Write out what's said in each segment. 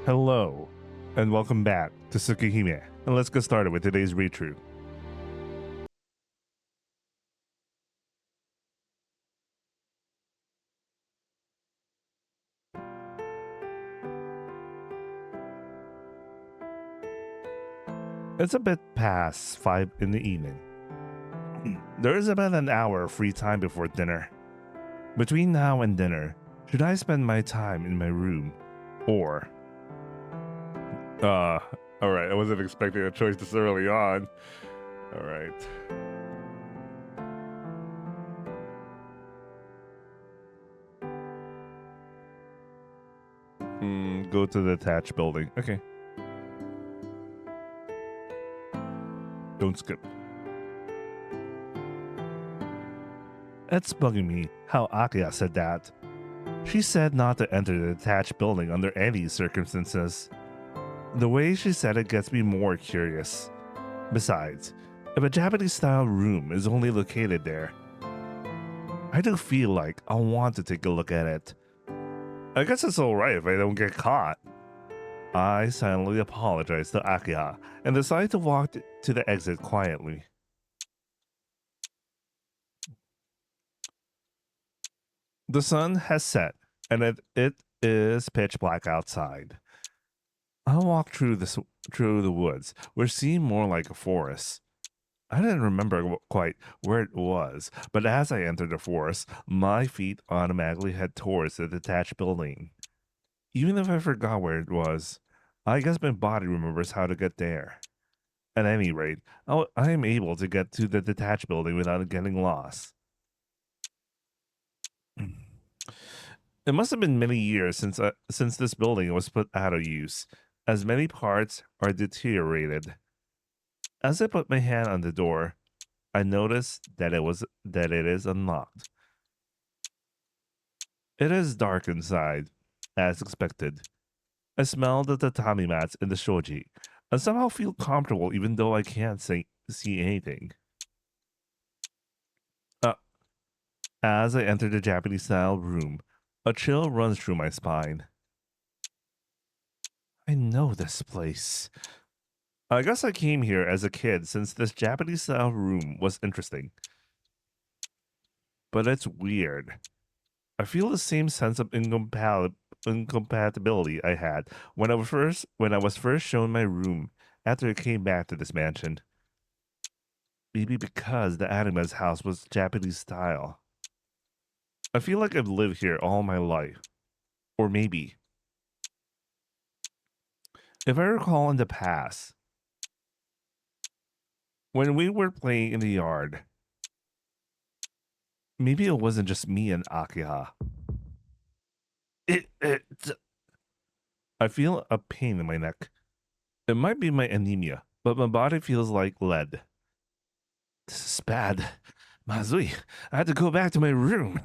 Hello, and welcome back to Tsukhime, and let's get started with today's read-through. It's a bit past 5 in the evening. There is about an hour of free time before dinner. Between now and dinner, should I spend my time in my room, or... Alright, I wasn't expecting a choice this early on. Alright. Go to the attached building. Okay. Don't skip. It's bugging me how Akiha said that. She said not to enter the attached building under any circumstances. The way she said it gets me more curious. Besides, if a Japanese-style room is only located there, I do feel like I want to take a look at it. I guess it's alright if I don't get caught. I silently apologize to Akiha and decide to walk to the exit quietly. The sun has set, and it is pitch black outside. I walk through the woods, which seemed more like a forest. I didn't remember quite where it was, but as I entered the forest, my feet automatically head towards the detached building. Even if I forgot where it was, I guess my body remembers how to get there. At any rate, I am able to get to the detached building without getting lost. It must have been many years since this building was put out of use, as many parts are deteriorated. As I put my hand on the door, I noticed that it is unlocked. It is dark inside, as expected. I smell the tatami mats in the shoji, and somehow feel comfortable even though I can't see anything. As I enter the Japanese-style room, a chill runs through my spine. I know this place. I guess I came here as a kid since this Japanese-style room was interesting. But it's weird. I feel the same sense of incompatibility I had when I was first shown my room after I came back to this mansion. Maybe because the anime's house was Japanese style. I feel like I've lived here all my life. Or maybe, if I recall in the past, when we were playing in the yard, maybe it wasn't just me and Akiha. I feel a pain in my neck. It might be my anemia, but my body feels like lead. This is bad. Mazui, I had to go back to my room.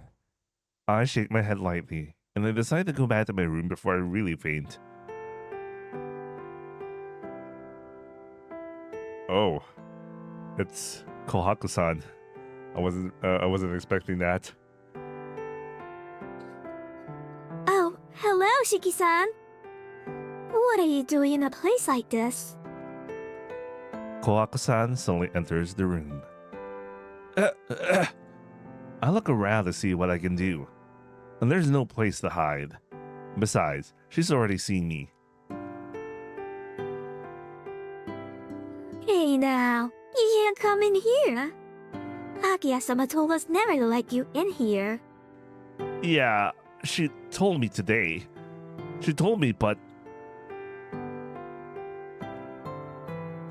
I shake my head lightly, and I decide to go back to my room before I really faint. Oh, it's Kohaku-san. I wasn't expecting that. Oh, hello, Shiki-san. What are you doing in a place like this? Kohaku-san suddenly enters the room. I look around to see what I can do, and there's no place to hide. Besides, she's already seen me. Hey now, you can't come in here. Akiha-sama told us never to let you in here. Yeah, she told me today. She told me, but...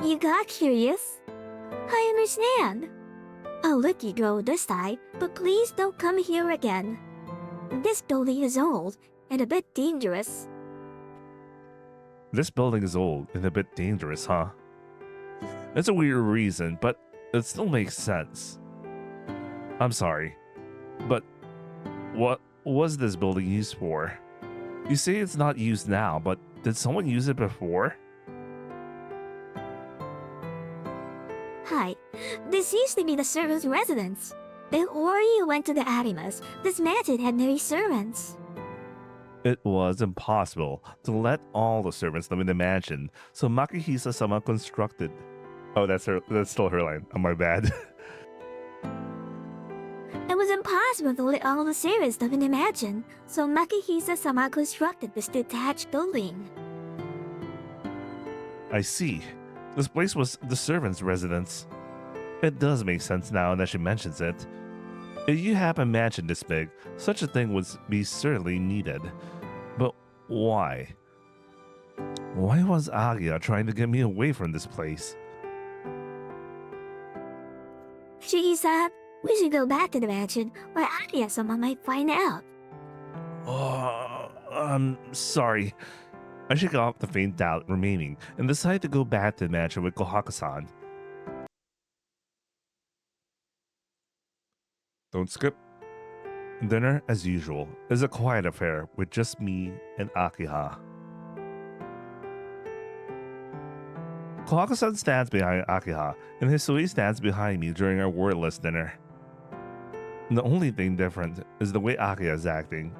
You got curious? I understand. I'll let you go this time, but please don't come here again. This building is old and a bit dangerous. This building is old and a bit dangerous, huh? It's a weird reason, but it still makes sense. I'm sorry, but what was this building used for? You say it's not used now, but did someone use it before? Hi, this used to be the servants' residence. Before you went to the Arimas, this mansion had no servants. It was impossible to let all the servants live in the mansion, so Makihisa-sama constructed. Oh, that's her. That's still her line. Oh, my bad. It was impossible to let all the servants live in the mansion, so Makihisa-sama constructed this detached building. I see. This place was the servants' residence. It does make sense now that she mentions it. If you have a mansion this big, such a thing would be certainly needed. But why? Why was Akiha trying to get me away from this place? Shiki-san, we should go back to the mansion, or Akiha-sama might find out. Oh, I'm sorry. I shook off the faint doubt remaining and decided to go back to the mansion with Kohaka-san. Don't skip. Dinner, as usual, is a quiet affair with just me and Akiha. Kohaka-san stands behind Akiha, and Hisui stands behind me during our wordless dinner. The only thing different is the way Akiha is acting.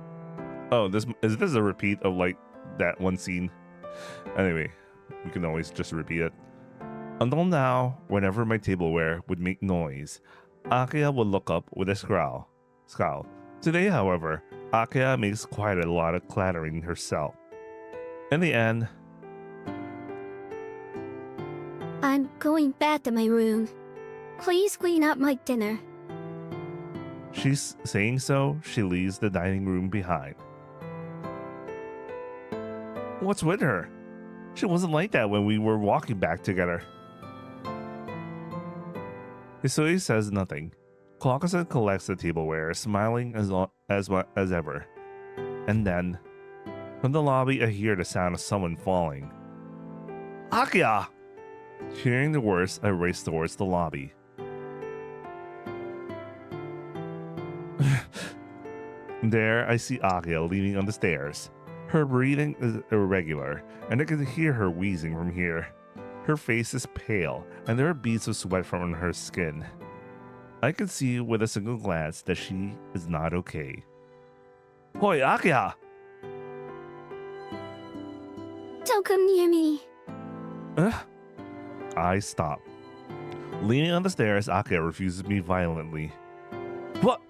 Oh, this a repeat of like that one scene? Anyway, we can always just repeat it. Until now, whenever my tableware would make noise, Akiha would look up with a scowl. Today, however, Akiha makes quite a lot of clattering herself. In the end, I'm going back to my room. Please clean up my dinner. she's saying so, she leaves the dining room behind. What's with her? She wasn't like that when we were walking back together. Hisui says nothing. Kohaka-san collects the tableware, smiling as ever. And then, from the lobby, I hear the sound of someone falling. Akiha! Hearing the words, I race towards the lobby. There, I see Akiha leaning on the stairs. Her breathing is irregular, and I can hear her wheezing from here. Her face is pale, and there are beads of sweat from her skin. I can see with a single glance that she is not okay. Hoi, Akiha! Don't come near me. I stop. Leaning on the stairs, Akiha refuses me violently. What?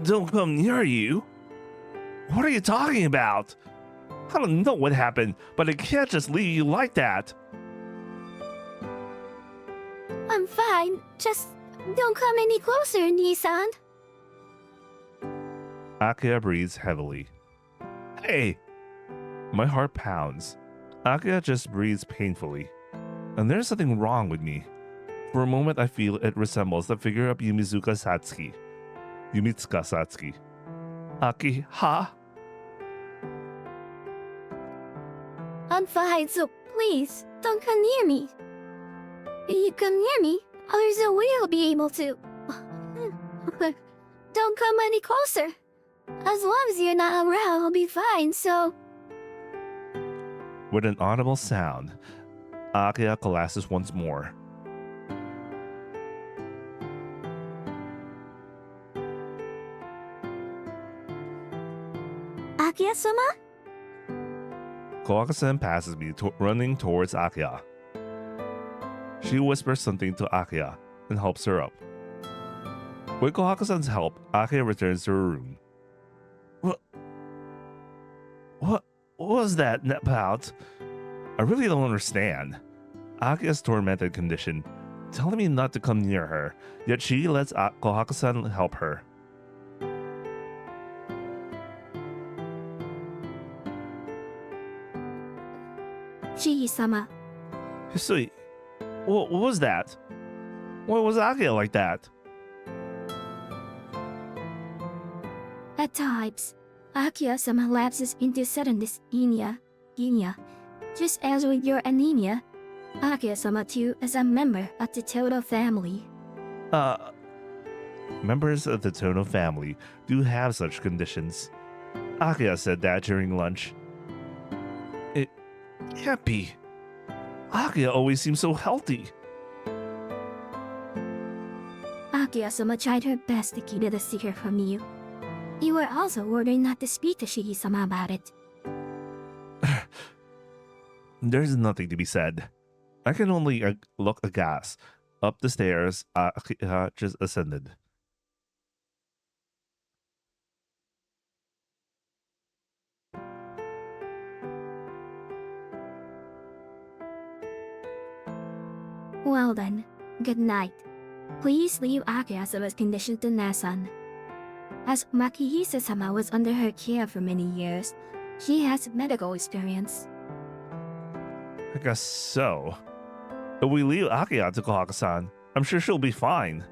Don't come near you? What are you talking about? I don't know what happened, but I can't just leave you like that. I'm fine. Just don't come any closer, Nissan. Akiha breathes heavily. Hey! My heart pounds. Akiha just breathes painfully. And there's something wrong with me. For a moment, I feel it resembles the figure of Yumizukka Satsuki. Yumitsuka Satsuki. Akiha? I'm fine, so please, don't come near me. If you come near me, others will be able to. Don't come any closer. As long as you're not around, I'll be fine, so. With an audible sound, Akiha collapses once more. Akiha-sama? Kohaka-san passes me, running towards Akiha. She whispers something to Akiha and helps her up. With Kohaka-san's help, Akiha returns to her room. What was that about? I really don't understand. Akiha's tormented condition, telling me not to come near her, yet she lets Kohaka-san help her. Shigi-sama. Hisui, what was that? Why was Akiha like that? At times, Akiha-sama lapses into sudden dyspnea, just as with your anemia. Akiha-sama too is a member of the Toto family. Members of the Tono family do have such conditions. Akiha said that during lunch. It can't be. Akiha always seems so healthy. Akiha-sama tried her best to keep it a secret from you. You were also ordered not to speak to Shigi-sama about it. There's nothing to be said. I can only look aghast up the stairs Akiha just ascended. Well then, good night. Please leave Akiha-sama's condition to Nasan. As Makihisa-sama was under her care for many years, she has medical experience. I guess so. If we leave Akiha to Kohaka-san, I'm sure she'll be fine.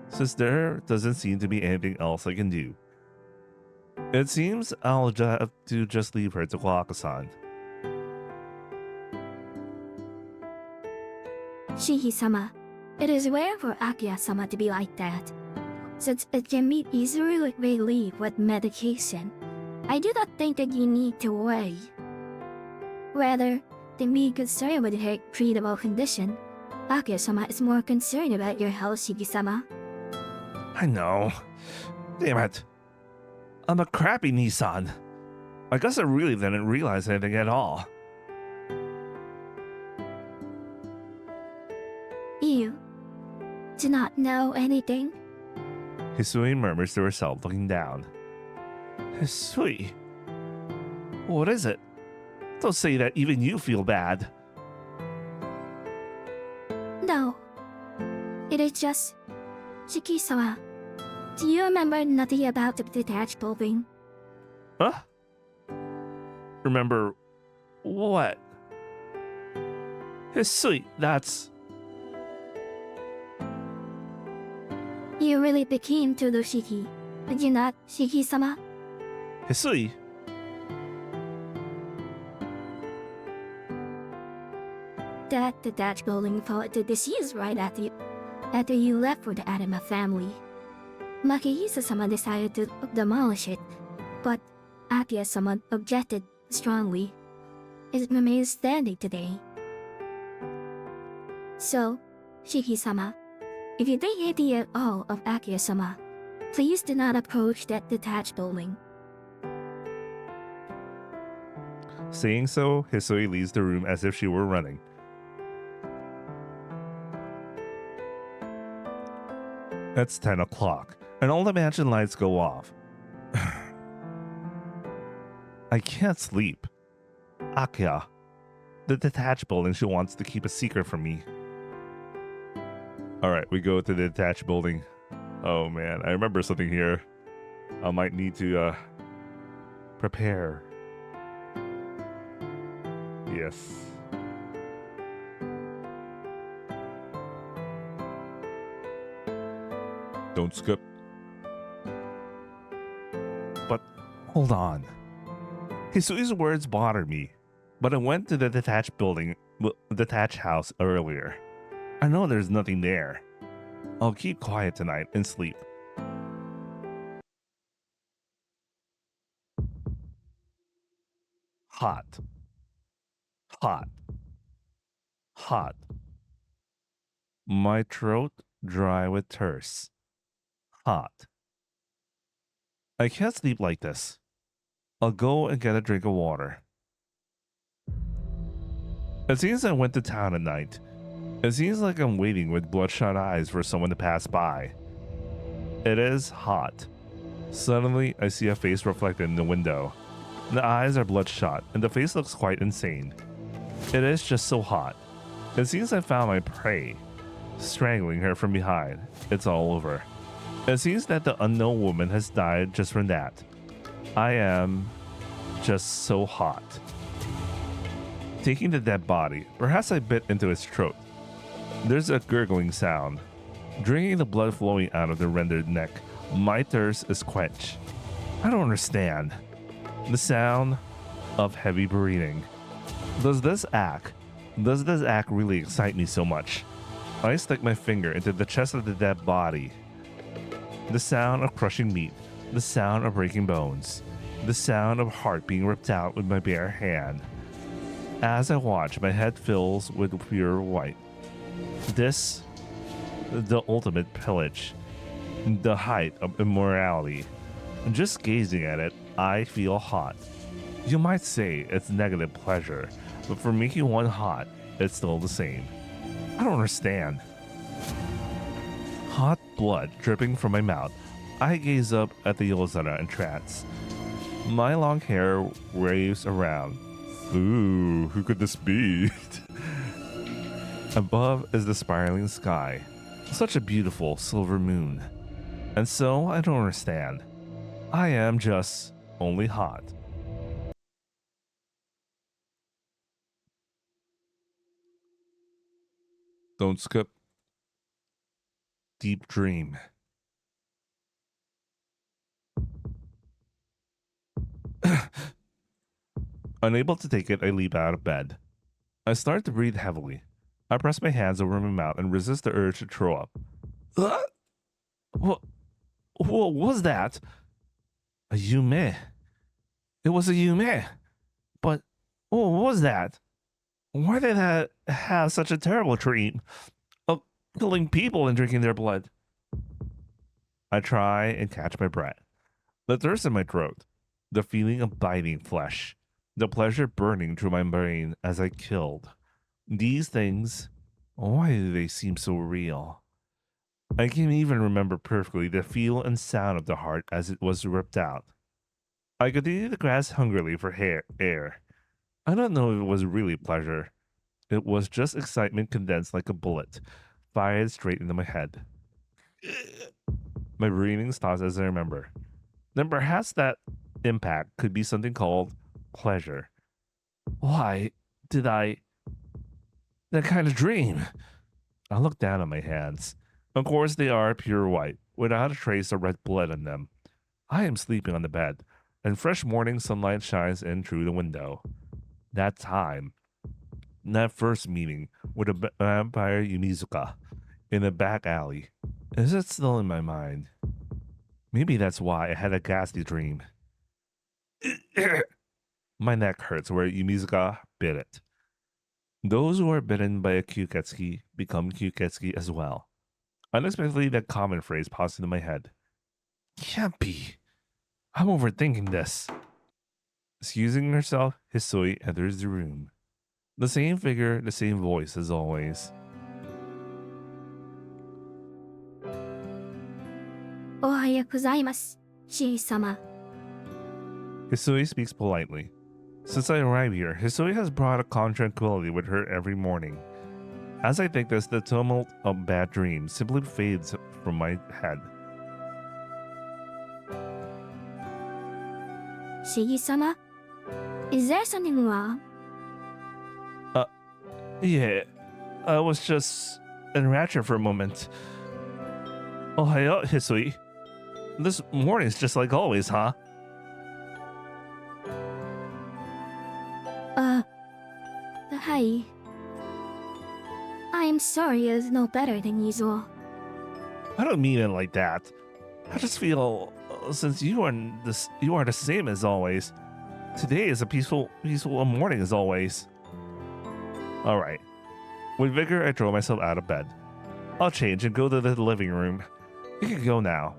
Since there doesn't seem to be anything else I can do. It seems I'll have to just leave her to Kohaka-san. Shiki-sama, it is rare for Akiha-sama to be like that. Since it can be easily relieved with medication, I do not think that you need to worry. Rather than be concerned with her treatable condition, Akiha-sama is more concerned about your health, Shiki-sama. I know. Damn it. I'm a crappy Nissan. I guess I really didn't realize anything at all. You do not know anything? Hisui murmurs to herself, looking down. Hisui? What is it? Don't say that even you feel bad. No. It is just... Shiki-sama, do you remember nothing about the detached building? Huh? Remember what? Hisui, that's... You really became Shiki, did you not, Shiki-sama? Hisui? That detached building fell into disuse right after you left for the Adama family. Makihisa-sama decided to demolish it, but Akiha-sama objected strongly. It remains standing today. So, Shiki-sama, if you think anything at all of Akiha-sama, please do not approach that detached building. Saying so, Hisui leaves the room as if she were running. It's 10 o'clock, and all the mansion lights go off. I can't sleep. Akiha, the detached building, she wants to keep a secret from me. Alright, we go to the detached building. Oh man, I remember something here. I might need to prepare. Yes. Don't skip. But hold on. Hisui's words bothered me, but I went to the detached house earlier. I know there's nothing there. I'll keep quiet tonight and sleep. Hot. Hot. Hot. My throat dry with thirst. Hot. I can't sleep like this. I'll go and get a drink of water. It seems I went to town at night. It seems like I'm waiting with bloodshot eyes for someone to pass by. It is hot. Suddenly, I see a face reflected in the window. The eyes are bloodshot, and the face looks quite insane. It is just so hot. It seems I found my prey. Strangling her from behind. It's all over. It seems that the unknown woman has died just from that. I am just so hot. Taking the dead body, perhaps I bit into his throat. There's a gurgling sound. Drinking the blood flowing out of the rendered neck, my thirst is quenched. I don't understand. The sound of heavy breathing. Does this act really excite me so much? I stick my finger into the chest of the dead body. The sound of crushing meat, the sound of breaking bones, the sound of heart being ripped out with my bare hand. As I watch, my head fills with pure white. This, the ultimate pillage, the height of immorality. Just gazing at it, I feel hot. You might say it's negative pleasure. but for making one hot, it's still the same. I don't understand. Hot blood dripping from my mouth. I gaze up at the Yozana in trance. My long hair waves around. Ooh, who could this be? Above is the spiraling sky. Such a beautiful silver moon. And so I don't understand. I am just only hot. Don't skip. Deep dream. Unable to take it, I leap out of bed. I start to breathe heavily. I press my hands over my mouth and resist the urge to throw up. What was that? A Yume. It was a Yume. But what was that? Why did I have such a terrible dream of killing people and drinking their blood? I try and catch my breath. The thirst in my throat. The feeling of biting flesh. The pleasure burning through my brain as I killed. These things, why do they seem so real? I can even remember perfectly the feel and sound of the heart as it was ripped out. I continued to grasp hungrily for air. I don't know if it was really pleasure. It was just excitement condensed like a bullet, fired straight into my head. My breathing stops as I remember. Then perhaps that impact could be something called pleasure. Why did I... that kind of dream? I look down at my hands. Of course they are pure white, without a trace of red blood on them. I am sleeping on the bed, and fresh morning sunlight shines in through the window. That time, that first meeting with a vampire Yumizuka in a back alley, is it still in my mind? Maybe that's why I had a ghastly dream. My neck hurts where Yumizuka bit it. Those who are bitten by a Kyuketsuki become Kyuketsuki as well. Unexpectedly, that common phrase pops into my head. Can't be. I'm overthinking this. Excusing herself, Hisui enters the room. The same figure, the same voice as always. Ohayou gozaimasu, Shii-sama. Hisui speaks politely. Since I arrived here, Hisui has brought a calm tranquility with her every morning. As I think this, the tumult of bad dreams simply fades from my head. Shii-sama? Is there something wrong? Yeah, I was just enraptured for a moment. Ohayou, Hisui. This morning's just like always, huh? Hi. I am sorry it's no better than usual. I don't mean it like that. I just feel since you are the same as always. Today is a peaceful morning as always. All right. With vigor, I throw myself out of bed. I'll change and go to the living room. You can go now.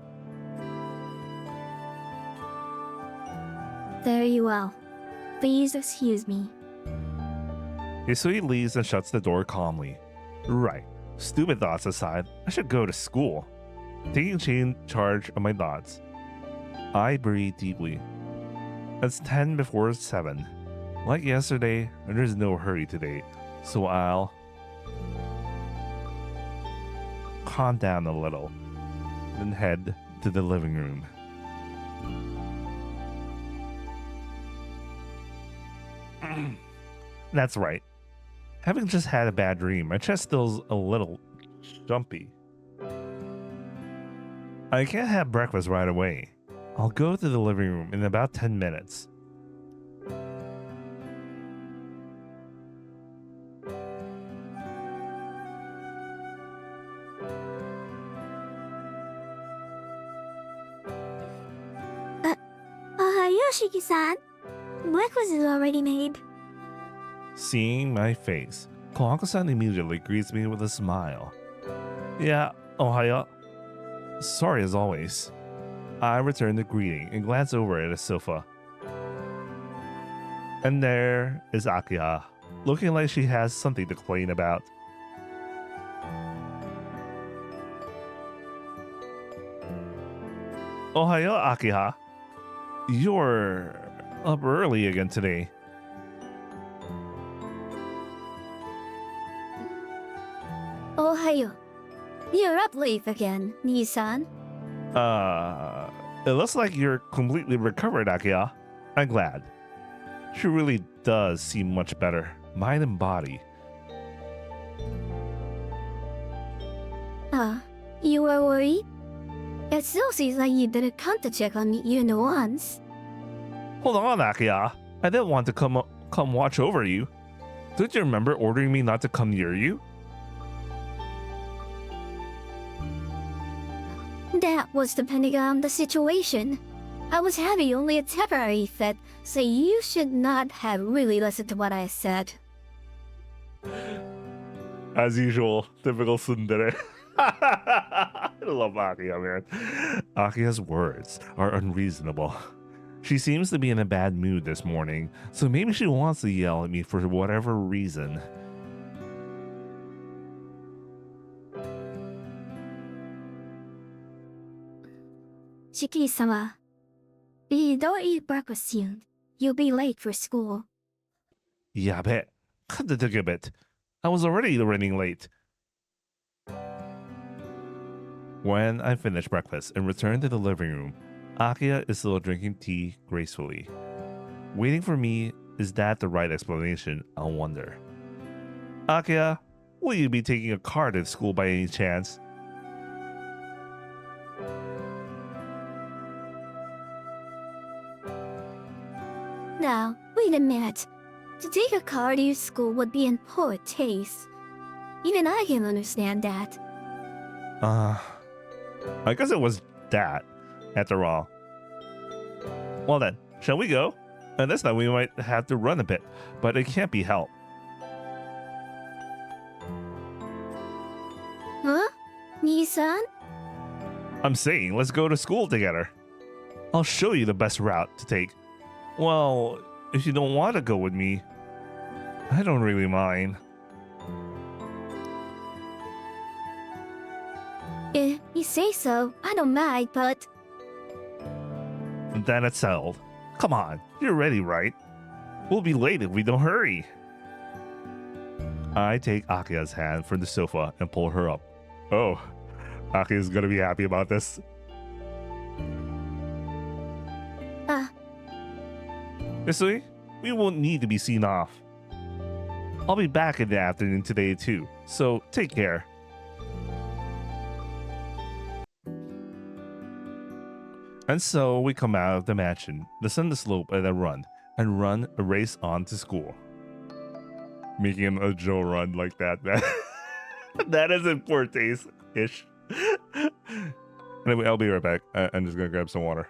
Very well. Please excuse me. Hisui leaves and shuts the door calmly. Right. Stupid thoughts aside, I should go to school. Taking charge of my thoughts, I breathe deeply. It's 10 before 7. Like yesterday, there's no hurry today, so I'll calm down a little, then head to the living room. That's right. Having just had a bad dream, my chest feels a little jumpy. I can't have breakfast right away. I'll go to the living room in about 10 minutes. Yoshiki-san, breakfast is already made. Seeing my face, Kawako-san immediately greets me with a smile. Yeah, ohayou. Sorry as always. I return the greeting and glance over at the sofa. And there is Akiha, looking like she has something to complain about. Ohayo, Akiha. You're up early again today. Ohayo. You're up late again, Nisan. It looks like you're completely recovered, Akiha. I'm glad. She really does seem much better, mind and body. You were worried? It still seems like you didn't come to check on you once. Hold on, Akiha. I didn't want to come watch over you. Don't you remember ordering me not to come near you? That was depending on the situation. I was having only a temporary fit, so you should not have really listened to what I said. As usual, typical tsundere. I love Akiha, man. Akiha's words are unreasonable. She seems to be in a bad mood this morning, so maybe she wants to yell at me for whatever reason. Shiki-sama, if you don't eat breakfast soon, you'll be late for school. Yabe, cut the a bit. I was already running late. When I finish breakfast and return to the living room, Akiha is still drinking tea gracefully. Waiting for me, is that the right explanation? I wonder. Akiha, will you be taking a car to school by any chance? Now, wait a minute. To take a car to your school would be in poor taste. Even I can understand that. I guess it was that, after all. Well then, shall we go? And this time we might have to run a bit, but it can't be helped. Huh? Nisan? I'm saying, let's go to school together. I'll show you the best route to take. Well, if you don't want to go with me, I don't really mind. If you say so, I don't mind, but... Then it's settled. Come on, you're ready, right? We'll be late if we don't hurry. I take Akiha's hand from the sofa and pull her up. Oh, Akiha's gonna be happy about this. Isui, we won't need to be seen off. I'll be back in the afternoon today too, so take care. And so we come out of the mansion, descend the slope at a run, and run a race on to school. Making him a Joe run like that, man. That is in poor taste-ish. Anyway, I'll be right back. I'm just gonna grab some water.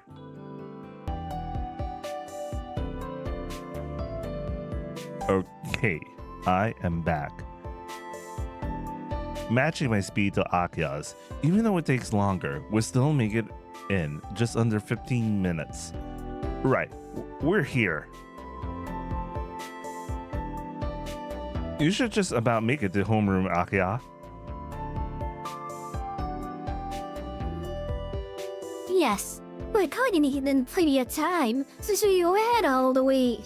Okay, I am back. Matching my speed to Akiha's, even though it takes longer, we'll still make it in just under 15 minutes. Right, we're here. You should just about make it to homeroom, Akiha. Yes, we're coordinating in plenty of time, so you had all the way.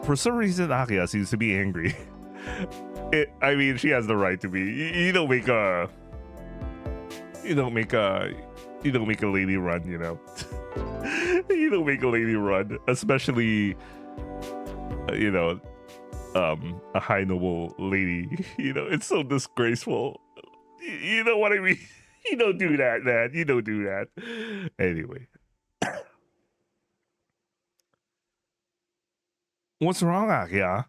For some reason, Akiha seems to be angry. I mean, she has the right to be. You don't make a lady run, you know. You don't make a lady run, especially, a high noble lady. You know, it's so disgraceful. You know what I mean? You don't do that, man. You don't do that. Anyway. What's wrong, Akiha?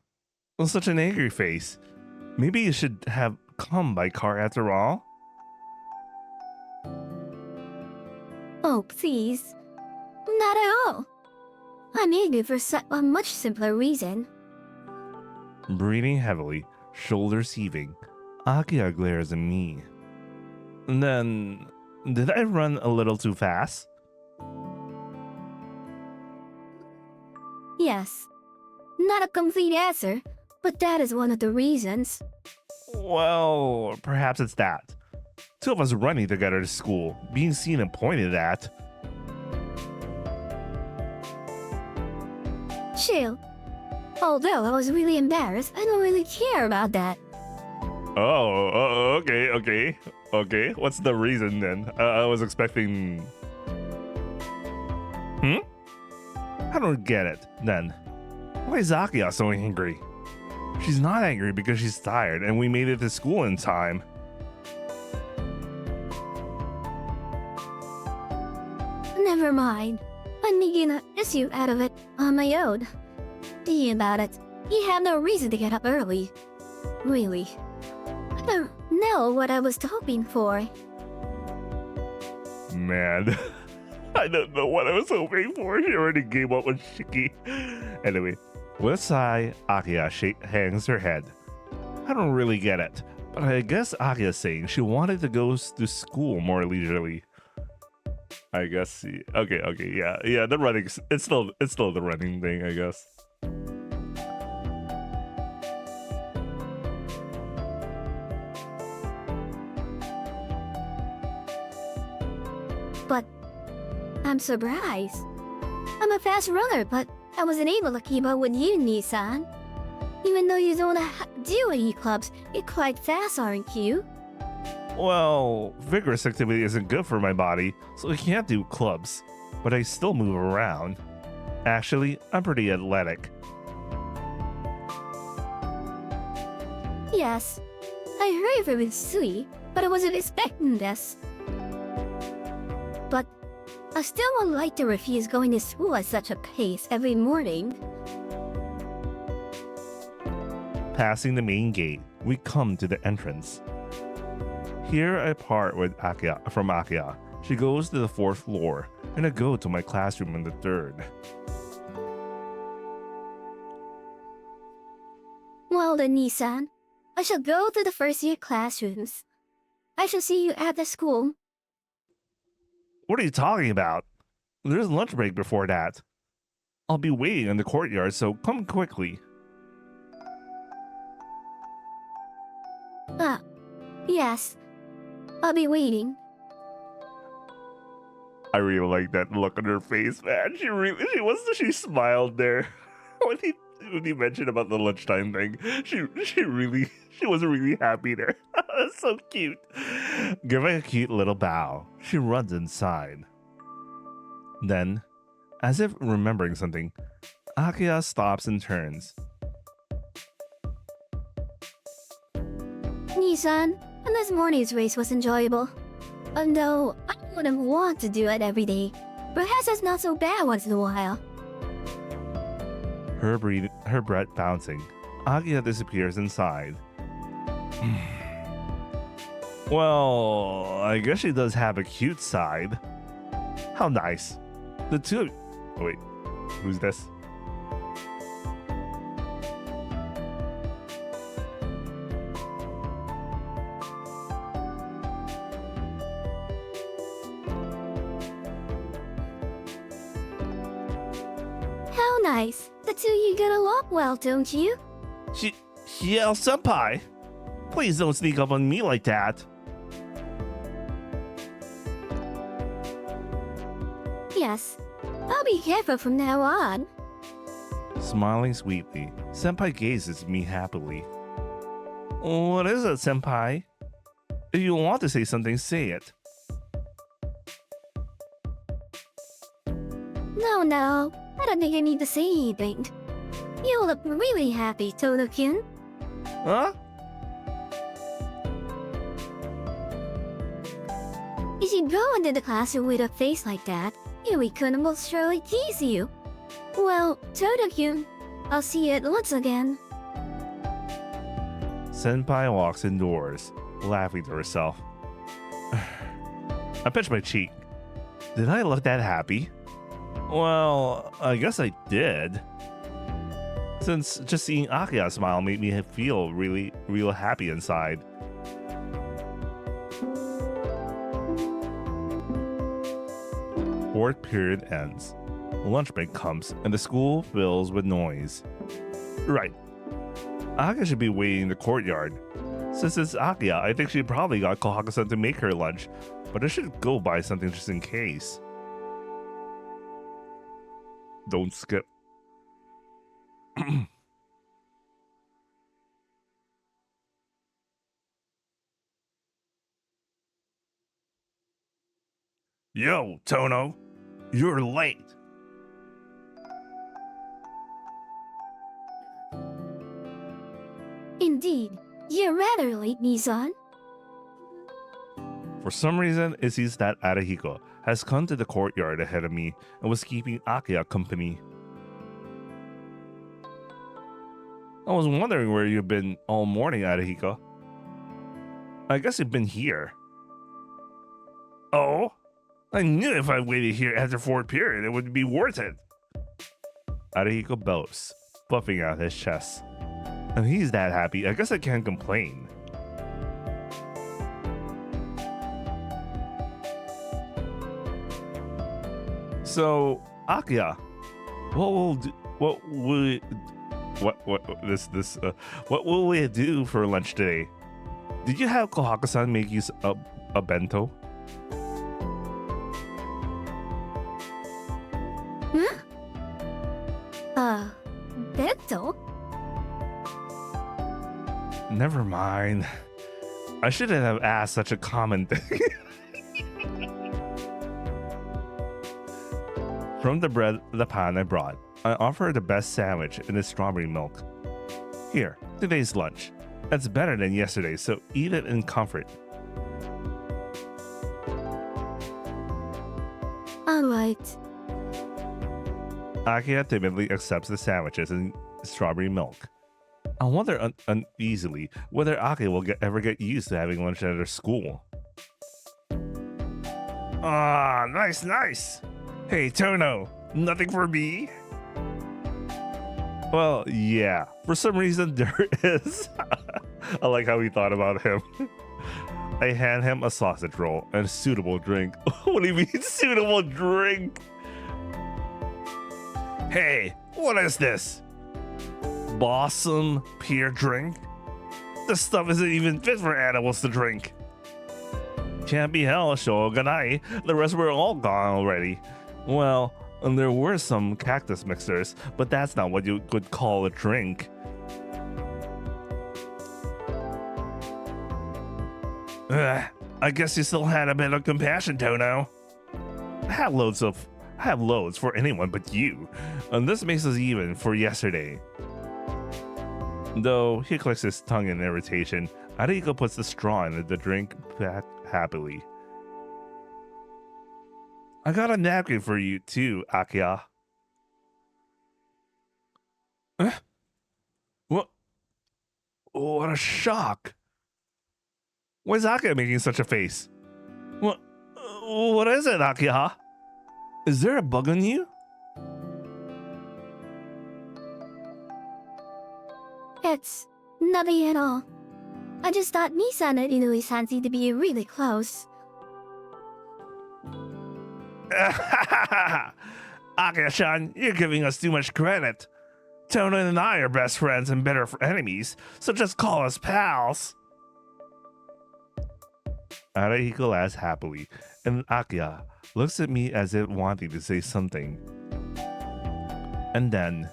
With such an angry face. Maybe you should have come by car after all? Oh, please. Not at all. I'm angry for a much simpler reason. Breathing heavily, shoulders heaving, Akiha glares at me. Then, did I run a little too fast? Yes. Not a complete answer, but that is one of the reasons. Well, perhaps it's that. Two of us running together to school, being seen and pointed at. Chill. Although I was really embarrassed, I don't really care about that. Oh, okay. What's the reason then? I was expecting. I don't get it then. Why is Akiha so angry? She's not angry because she's tired and we made it to school in time. Never mind. I'm making an issue out of it on my own. Thinking about it, you have no reason to get up early. Really. I don't know what I was hoping for. Man, I don't know what I was hoping for. She already gave up on Shiki. Anyway, with a sigh, Akiha hangs her head. I don't really get it, but I guess Akiha's saying she wanted to go to school more leisurely. I guess. Okay, yeah. The running. It's still the running thing, I guess. But I'm surprised. I'm a fast runner, but I wasn't able to keep up with you, Nissan. Even though you don't do any clubs, you're quite fast, aren't you? Well, vigorous activity isn't good for my body, so I can't do clubs. But I still move around. Actually, I'm pretty athletic. Yes. I heard from Sui, but I wasn't expecting this. But I still would like to refuse going to school at such a pace every morning. Passing the main gate, we come to the entrance. Here I part with Akiha. She goes to the 4th floor, and I go to my classroom on the 3rd. Well then, Nissan, I shall go to the first-year classrooms. I shall see you at the school. What are you talking about? There's lunch break before that. I'll be waiting in the courtyard, so come quickly. Yes. I'll be waiting. I really like that look on her face, man. She smiled there when he mentioned about the lunchtime thing. She was really happy there. That's so cute. Giving a cute little bow, she runs inside. Then, as if remembering something, Akiha stops and turns. Nissan, this morning's race was enjoyable. Although, I wouldn't want to do it every day. Perhaps it's not so bad once in a while. Her breath bouncing, Akiha disappears inside. Well, I guess she does have a cute side. How nice. The two... Oh, wait. Who's this? How nice. The two of you get along well, don't you? Yeah, senpai. Please don't sneak up on me like that. Yes. I'll be careful from now on. Smiling sweetly, senpai gazes at me happily. What is it, senpai? If you want to say something, say it. No. I don't think I need to say anything. You look really happy, Tono-kun. Huh? If you go into the classroom with a face like that, Yuri-kun will surely tease you. Well, Tono-kun, I'll see you at lunch again. Senpai walks indoors, laughing to herself. I pinch my cheek. Did I look that happy? Well, I guess I did. Since just seeing Akiha smile made me feel real happy inside. Fourth period ends. Lunch break comes and the school fills with noise. Right. Akiha should be waiting in the courtyard. Since it's Akiha, I think she probably got Kohaka-san to make her lunch, but I should go buy something just in case. Don't skip. Yo, Tono, you're late. Indeed, you're rather late, Nissan. For some reason, it seems that Arahiko has come to the courtyard ahead of me and was keeping Akiha company. I was wondering where you've been all morning, Arahiko. I guess you've been here. Oh? I knew if I waited here after fourth period, it would be worth it. Arahiko boasts, puffing out his chest. If he's that happy, I guess I can't complain. So, Akiha, what will we do for lunch today? Did you have Kohaka-san make you a bento? Huh? Bento? Never mind. I shouldn't have asked such a common thing. From the bread, the pan I brought, I offer the best sandwich and the strawberry milk. Here, today's lunch. It's better than yesterday, so eat it in comfort. Alright. Akiha timidly accepts the sandwiches and strawberry milk. I wonder uneasily whether Akiha will ever get used to having lunch at her school. Ah, nice, nice. Hey, Tono, nothing for me? Well, yeah, for some reason there is. I like how he thought about him. I hand him a sausage roll and a suitable drink. What do you mean, suitable drink? Hey, what is this? Blossom pear drink? This stuff isn't even fit for animals to drink. Can't be hell, Shogunai. The rest were all gone already. Well, there were some cactus mixers, but that's not what you could call a drink. I guess you still had a bit of compassion, Tono. I have loads for anyone but you, and this makes us even for yesterday. Though he clicks his tongue in irritation, Ariko puts the straw in the drink back happily. I got a napkin for you too, Akiha. What? What a shock! Why is Akiha making such a face? What is it, Akiha? Is there a bug on you? It's nothing at all. I just thought Nissan and Inui-san seemed to be really close. Akiha-chan, you're giving us too much credit. Tono and I are best friends and better enemies, so just call us pals. Arahiko laughs happily, and Akiha looks at me as if wanting to say something. And then...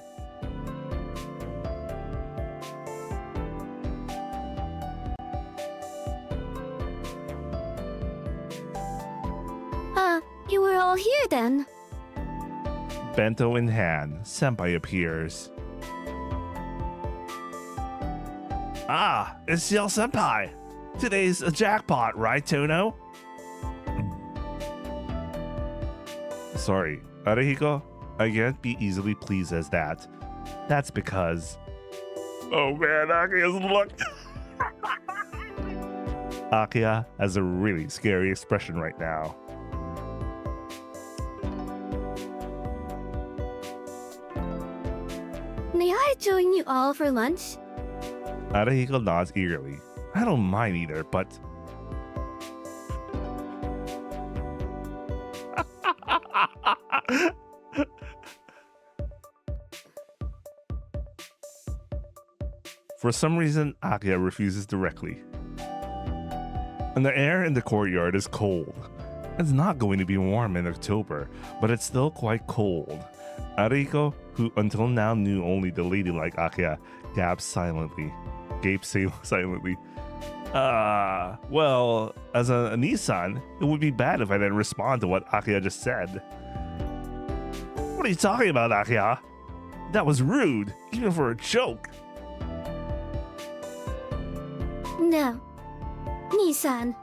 You were all here then. Bento in hand, Senpai appears. Ah, it's Yell Senpai. Today's a jackpot, right, Tono? Sorry, Arahiko, I can't be easily pleased as that. That's because... Oh man, Akiha's look. Akiha has a really scary expression right now. May I join you all for lunch? Arahiko nods eagerly. I don't mind either, but... For some reason, Akiha refuses directly. And the air in the courtyard is cold. It's not going to be warm in October, but it's still quite cold. Ariko, who until now knew only the ladylike Akiha, gapes silently. Well, as a Nissan, it would be bad if I didn't respond to what Akiha just said. What are you talking about, Akiha? That was rude, even for a joke. No. Nissan,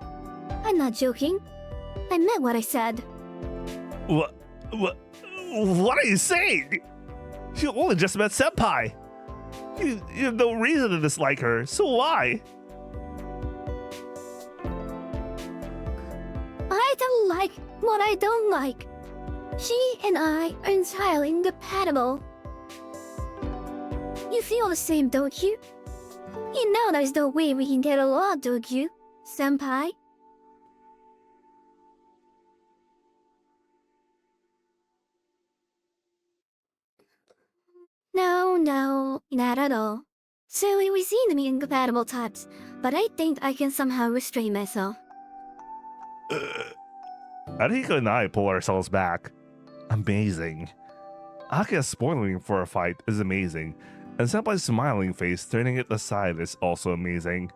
I'm not joking. I meant what I said. What are you saying? You only just met Senpai. You have no reason to dislike her, so why? I don't like what I don't like. She and I are entirely incompatible. You feel the same, don't you? You know there's no way we can get along, don't you, Senpai? No, not at all. Certainly we seem to be incompatible types, but I think I can somehow restrain myself. Ariko and I pull ourselves back. Amazing. Akiha spoiling for a fight is amazing, and Senpai's smiling face turning it aside is also amazing.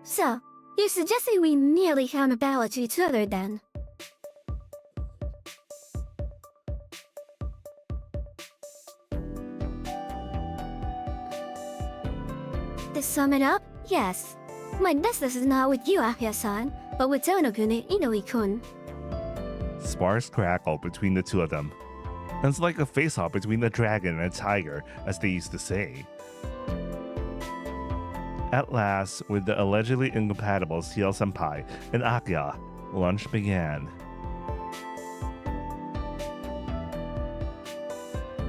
So, you're suggesting we nearly counterbalance each other then? To sum it up, yes. My business is not with you, Akiha-san, but with Tono-kun and Inoue-kun. Sparks crackle between the two of them. And it's like a face-off between a dragon and a tiger, as they used to say. At last, with the allegedly incompatible CL Senpai and Akiha, lunch began.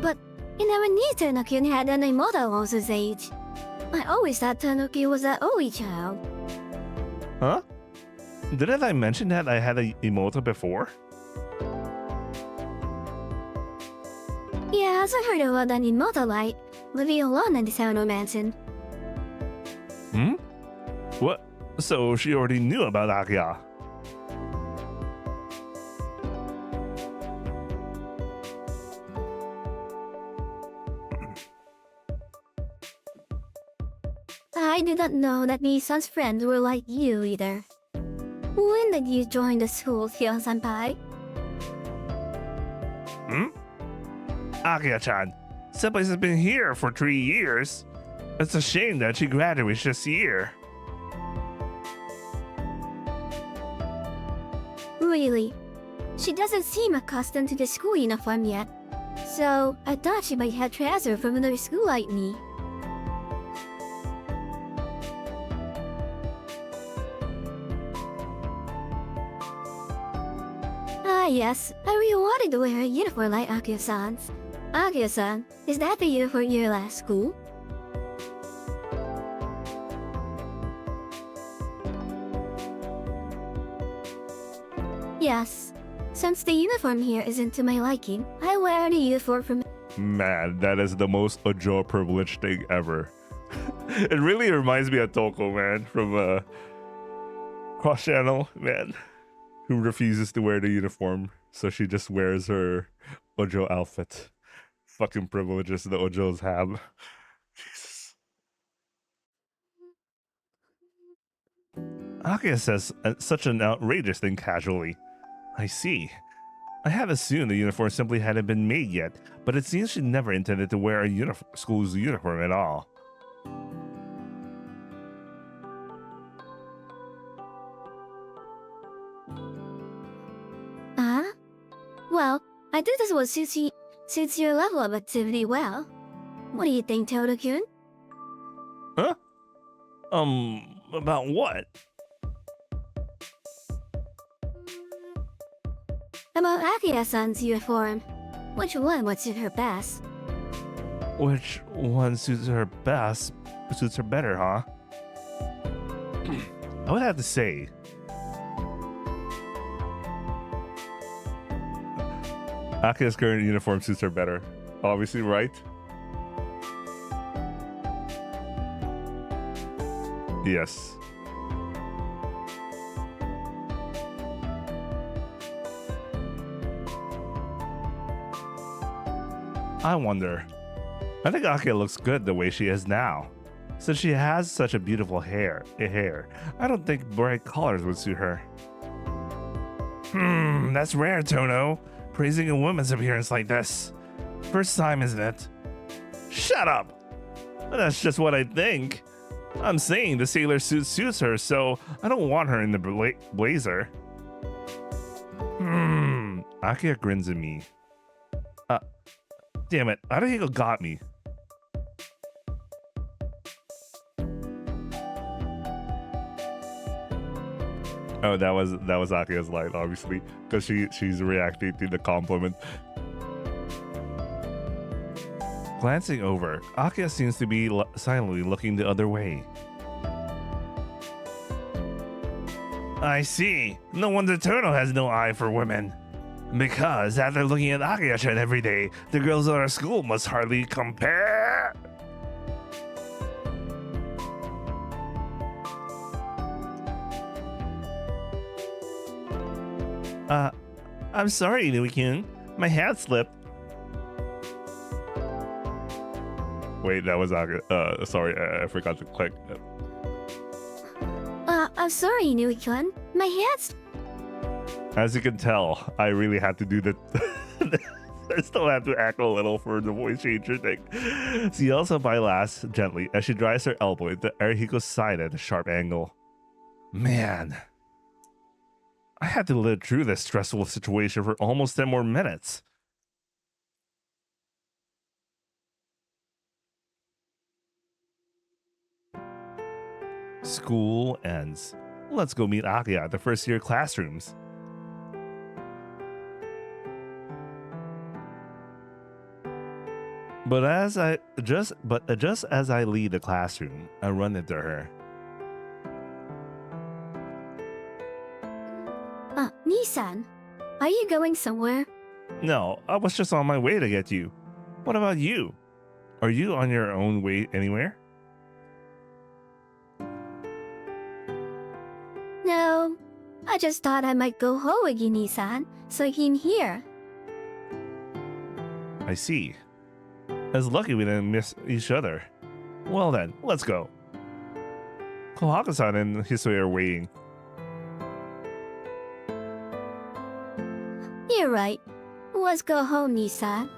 But I never knew Tono-kun had an immortal also his age. I always thought Tono-kun was an only child. Huh? Didn't I mention that I had a Imoto before? Yes, I heard about an immortal light living alone in the Tono mansion. Hmm? What? So she already knew about Akiha? I did not know that Nissan's friends were like you either. When did you join the school, Hyo-senpai? Akiha-chan, Senpai has been here for 3 years. It's a shame that she graduates this year. Really? She doesn't seem accustomed to the school uniform yet. So, I thought she might have transferred from another school like me. Ah yes, I really wanted to wear a uniform like Akiha-san's. Akiha-san, is that the uniform in your last school? Yes. Since the uniform here isn't to my liking, I wear the uniform from... Man, that is the most Ojo privileged thing ever. It really reminds me of Toko, man, from Cross Channel, man, who refuses to wear the uniform, so she just wears her Ojo outfit. Fucking privileges the Ojos have. Jesus. Akiha says such an outrageous thing casually. I see. I had assumed the uniform simply hadn't been made yet, but it seems she never intended to wear a school's uniform at all. Well, I think this one suits your level of activity well. What do you think, Toto-kun? Huh? About what? About Akiha-san's uniform. Which one would suit her best? Which one suits her best? Suits her better, huh? I would have to say Akiha's current uniform suits her better. Obviously, right? Yes. I wonder. I think Akiha looks good the way she is now. Since she has such a beautiful hair, I don't think bright colors would suit her. That's rare, Tono. Praising a woman's appearance like this. First time, isn't it? Shut up! That's just what I think. I'm saying the sailor suit suits her, so I don't want her in the blazer. Akiha grins at me. Damn it, Arahiko got me. Oh, that was Akiha's line, obviously, because she's reacting to the compliment. Glancing over, Akiha seems to be silently looking the other way. I see. No wonder Turtle has no eye for women. Because after looking at Akiha every day, the girls at our school must hardly compare. I'm sorry, Inui-kun. My hat slipped. Wait, that was Akiha. Sorry, I forgot to click. I'm sorry, Inui-kun. My hat's... As you can tell, I really had to do the... I still have to act a little for the voice changer thing. She yells by laughs gently as she drives her elbow into Arahiko's side at a sharp angle. Man, I had to live through this stressful situation for almost 10 more minutes. School ends. Let's go meet Akiha at the first year classrooms. But just as I leave the classroom, I run into her. Nissan, are you going somewhere? No, I was just on my way to get you. What about you? Are you on your own way anywhere? No, I just thought I might go home with you, Nissan, so I came here. I see. It's lucky we didn't miss each other. Well then, let's go. Kohaka-san and Hisui are waiting. You're right. Let's go home, Nissan.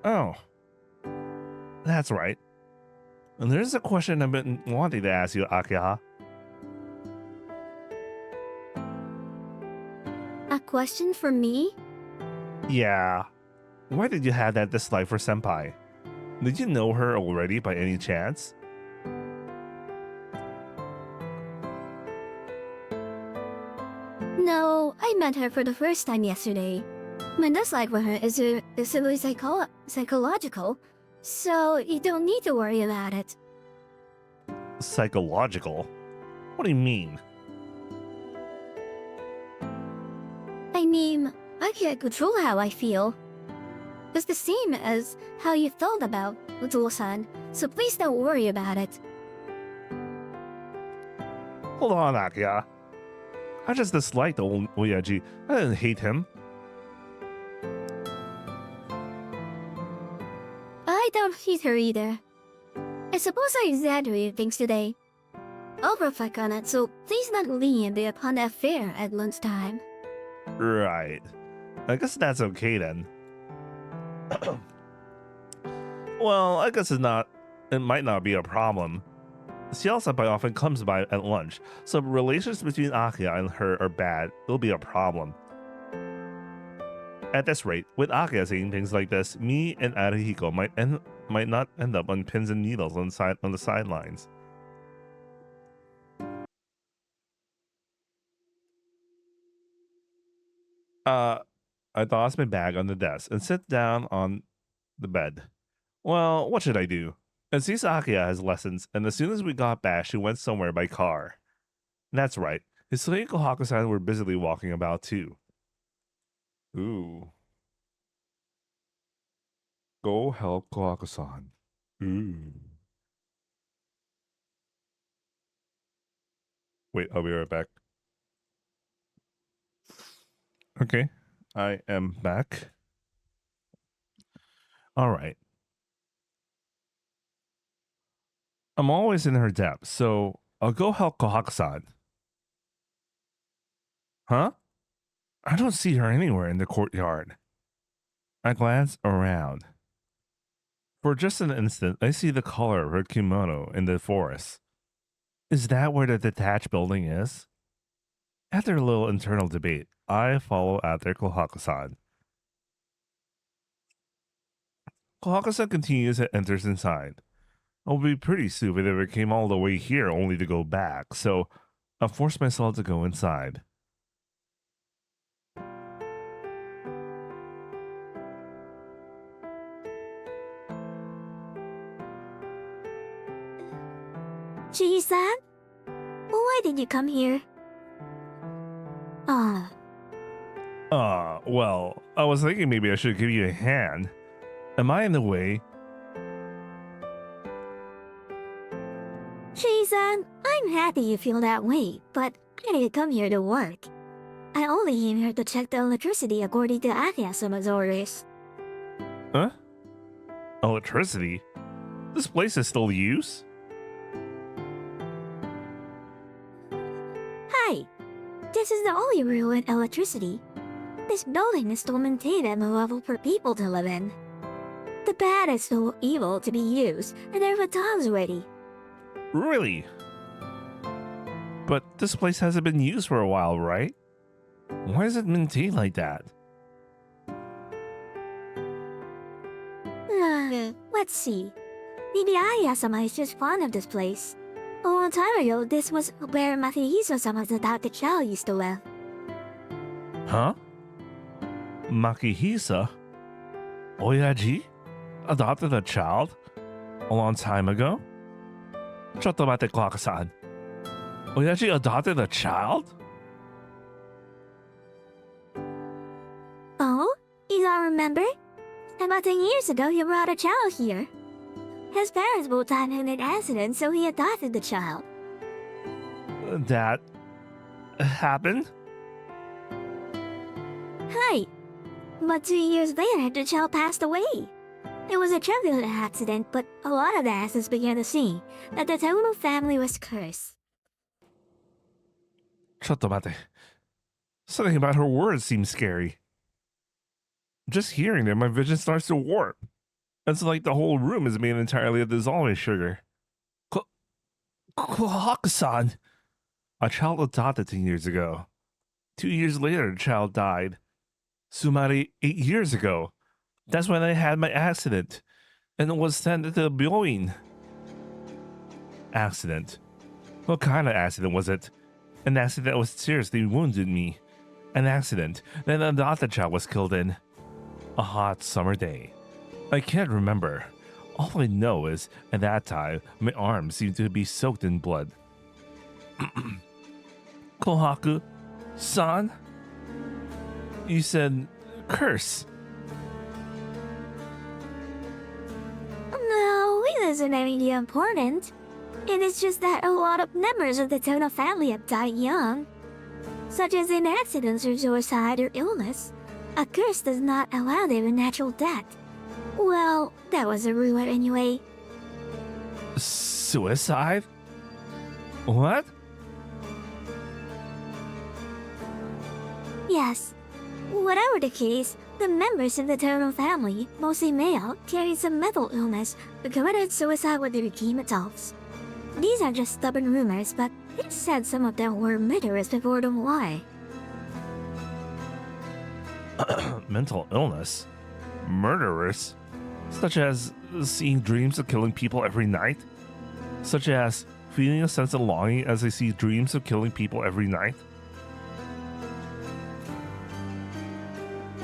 Oh. That's right. And there's a question I've been wanting to ask you, Akiha. A question for me? Yeah. Why did you have that dislike for Senpai? Did you know her already by any chance? No, I met her for the first time yesterday. My dislike for her is simply psychological, so you don't need to worry about it. Psychological? What do you mean? I mean, I can't control how I feel. It's the same as how you felt about Uto-san, so please don't worry about it. Hold on, Akiha. I just disliked old Oyaji. I didn't hate him. I don't hate her either. I suppose I exaggerated things today. I'll reflect on it, so please not lean upon the affair at lunchtime. Right. I guess that's okay then. Well, I guess it might not be a problem. Senpai often comes by at lunch, so relations between Akiha and her are bad. It'll be a problem. At this rate, with Akiha saying things like this, me and Arahiko might not end up on pins and needles on the sidelines. I toss my bag on the desk and sit down on the bed. Well, what should I do? And since Akiha has lessons, and as soon as we got back, she went somewhere by car. That's right. Hisui and Kohako-san were busily walking about too. Ooh. Go help Kohaku-san. Ooh. Wait, I'll be right back. Okay. I am back. All right. I'm always in her debt, so I'll go help Kohaku-san. Huh? I don't see her anywhere in the courtyard. I glance around. For just an instant, I see the color of her kimono in the forest. Is that where the detached building is? After a little internal debate, I follow after Kohaku-san. Kohaku-san continues and enters inside. I would be pretty stupid if I came all the way here only to go back, so I forced myself to go inside. Chi-san? Why did you come here? Ah, Well, I was thinking maybe I should give you a hand. Am I in the way? Chi-san, I'm happy you feel that way, but I didn't come here to work. I only came here to check the electricity according to Akiha-sama's orders. Huh? Electricity? This place is still used? Hi, this is the only room with electricity. This building is still maintained at a level for people to live in. The pad is still able to be used, and there are tubs ready. Really? But this place hasn't been used for a while, right? Why is it maintained like that? Let's see. Maybe Aya-sama is just fond of this place. A long time ago, this was where Makihiso-sama's adopted child used to live. Huh? Makihisa? Oyaji? Adopted a child? A long time ago? Chotomate Kohaku-san. Oyaji adopted a child? Oh? You don't remember? About 10 years ago, he brought a child here. His parents both died in an accident, so he adopted the child. That happened? Hi. But 2 years later, the child passed away. It was a trivial accident, but a lot of the assets began to see that the Tono family was cursed. Chotomate. Something about her words seems scary. Just hearing them, my vision starts to warp. It's like the whole room is made entirely of dissolving sugar. Kohaku-san! A child adopted 10 years ago. 2 years later, the child died. Sumari 8 years ago. That's when I had my accident. And was sent to the Byoin. Accident. What kind of accident was it? An accident that was seriously wounded me. An accident that an adopted child was killed in. A hot summer day. I can't remember. All I know is, at that time, my arms seemed to be soaked in blood. Kohaku-san? You said curse. No, it isn't anything important. It is just that a lot of members of the Tono family have died young, such as in accidents or suicide or illness. A curse does not allow their natural death. Well, that was a rumor anyway. Suicide? What? Yes. Whatever the case, the members of the Tono family, mostly male, carried some mental illness who committed suicide when they became adults. These are just stubborn rumors, but it said some of them were murderers before them why. Mental illness? Murderers? Such as seeing dreams of killing people every night? Such as feeling a sense of longing as I see dreams of killing people every night?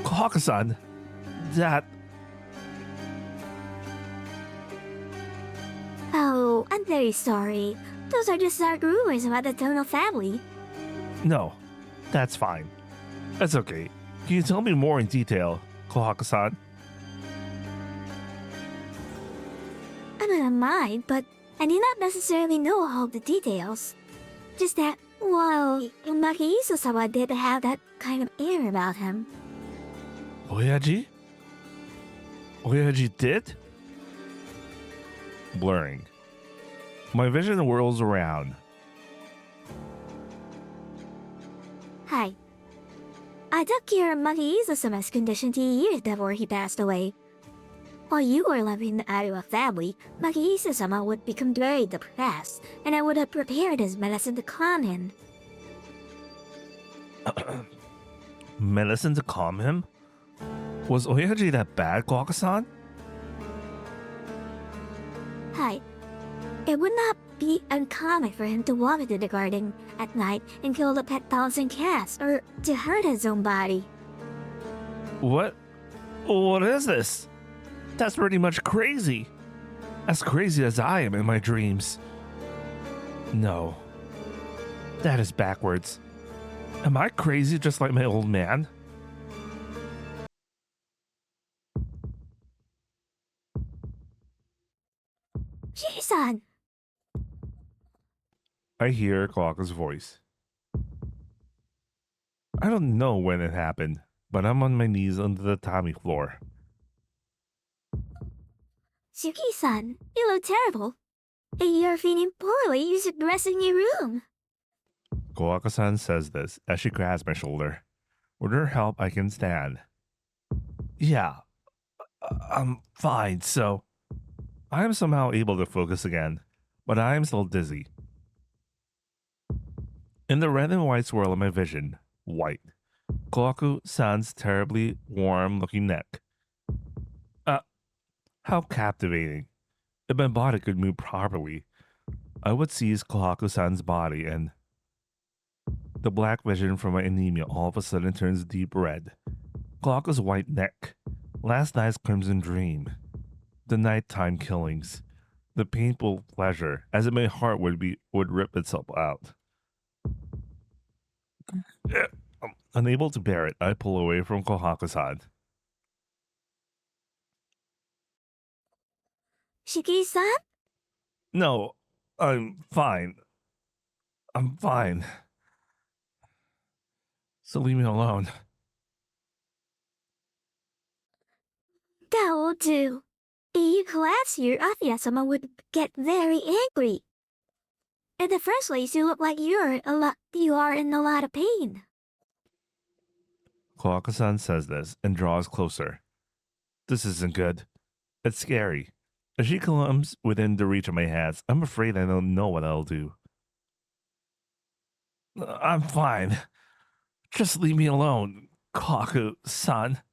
Kohaku-san, that... Oh, I'm very sorry. Those are just dark rumors about the Tono family. No, that's fine. That's okay. Can you tell me more in detail, Kohaka-san? I don't mind, but I do not necessarily know all the details. Just that, well, Makiiso-sama did have that kind of air about him. Oyaji? Oyaji did? Blurring. My vision whirls around. Hi. I took care of Makiiso-sama's condition 2 years before he passed away. While you were living in the Ariwa family, Makiiso-sama would become very depressed, and I would have prepared his medicine to calm him. Medicine to calm him? Was Oyaji that bad, Kohaka-san? Hi. It would not be uncommon for him to walk into the garden at night and kill the pet dogs and cats, or to hurt his own body. What is this? That's pretty much crazy. As crazy as I am in my dreams. No. That is backwards. Am I crazy just like my old man? Jason! I hear Kohaka's voice. I don't know when it happened, but I'm on my knees under the tatami floor. Suki-san, you look terrible. If you're feeling poorly, you should rest in your room. Kohaka-san says this as she grabs my shoulder. With her help, I can stand. Yeah, I'm fine, so... I am somehow able to focus again, but I am still dizzy. In the red and white swirl of my vision, white. Kohaku-san's terribly warm-looking neck. How captivating. If my body could move properly, I would seize Kohaku-san's body and... The black vision from my anemia all of a sudden turns deep red. Kohaku's white neck. Last night's crimson dream. The nighttime killings. The painful pleasure, as if my heart would rip itself out. Unable to bear it, I pull away from Kohaku-san. Shiki-san? No, I'm fine. I'm fine. So leave me alone. That will do. If you collapse here, Akiha-sama would get very angry. In the first place, you look like you are in a lot of pain. Kohaku-san says this and draws closer. This isn't good. It's scary. As she comes within the reach of my hands, I'm afraid I don't know what I'll do. I'm fine. Just leave me alone, Kohaku-san.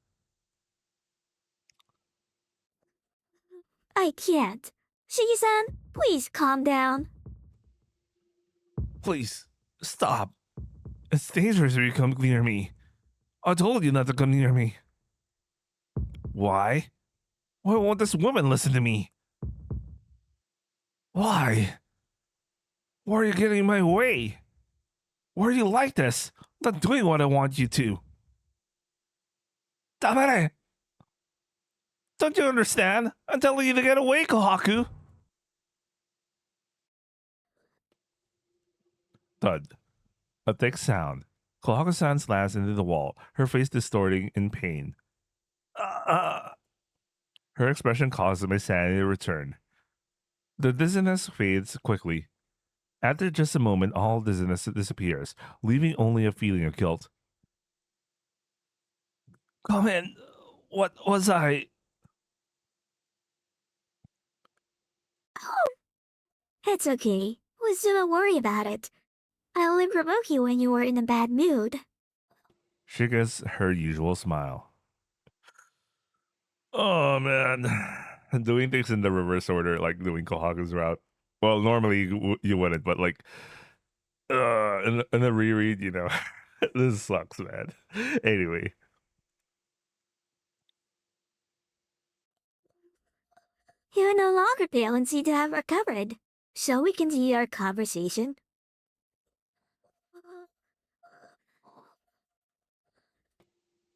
I can't. Shiki-san, please calm down. Please, stop. It's dangerous if you come near me. I told you not to come near me. Why? Why won't this woman listen to me? Why? Why are you getting in my way? Why are you like this? I'm not doing what I want you to. Damare! Don't you understand? I'm telling you to get away, Kohaku! Thud. A thick sound. Kohaku-san slams into the wall, her face distorting in pain. Her expression causes my sanity to return. The dizziness fades quickly. After just a moment, all dizziness disappears, leaving only a feeling of guilt. Come in. What was I? Oh, it's okay. Please don't worry about it. I only provoke you when you are in a bad mood. She gives her usual smile. Oh man, doing things in the reverse order, like doing Kohaku's route. Well, normally you wouldn't, but like, in a reread, you know, this sucks, man. Anyway, You no longer feel and seem to have recovered. Shall we continue our conversation?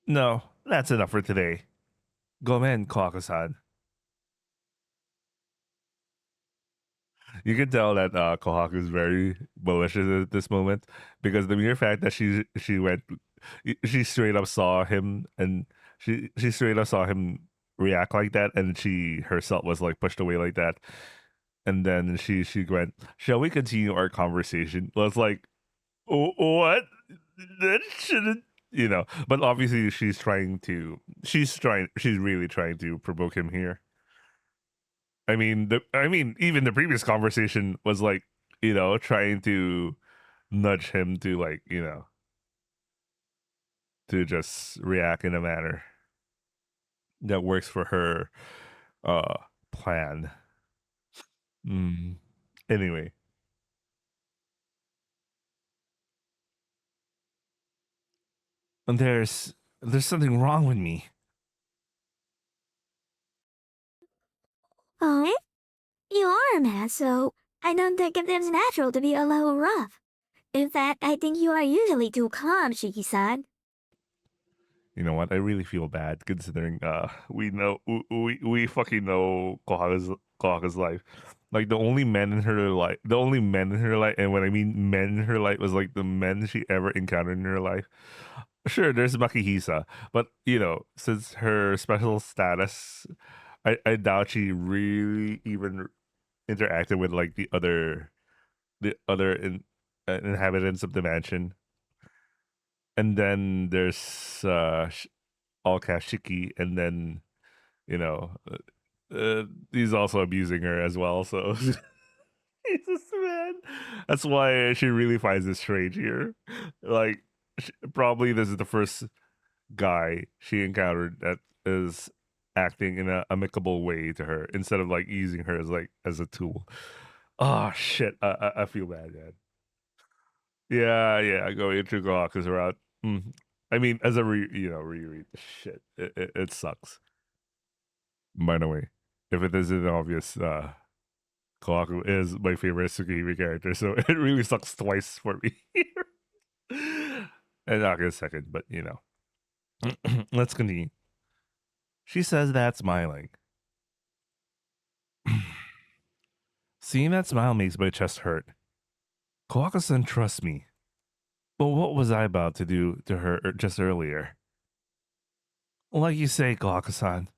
No, that's enough for today. Gomen, Kohaku-san. You can tell that Kohaku is very malicious at this moment because the mere fact that she straight up saw him and she straight up saw him react like that, and she herself was like pushed away like that, and then she went, "Shall we continue our conversation?" I was like, What? That shouldn't, But obviously, she's really trying to provoke him here. Even the previous conversation was like, trying to nudge him to like, to just react in a manner that works for her uh plan. Mm. Anyway, and there's something wrong with me. Oh, you are a man, so I don't think it is natural to be a little rough. In fact, I think you are usually too calm, Shiki-san. You know what? I really feel bad considering we fucking know Kohaku's life. Like the only men in her life, and when I mean men in her life was like the men she ever encountered in her life. Sure, there's Makihisa, but since her special status, I doubt she really even interacted with like the other inhabitants of the mansion. And then there's all Kashiki, and then you know, he's also abusing her as well. So Jesus, man, that's why she really finds this strange here. Like, probably this is the first guy she encountered that is acting in a amicable way to her instead of like using her as a tool. Oh shit, I feel bad, man. Yeah, yeah, going into Gohaku's route. Mm. I mean, as a reread, shit, it sucks. By the way, if it isn't obvious, Kawaku is my favorite Tsukihime character, so it really sucks twice for me. And not in a second, but let's continue. She says that smiling. Seeing that smile makes my chest hurt. Kawaku-san trusts me. But what was I about to do to her just earlier? Like you say, Kawaku-san,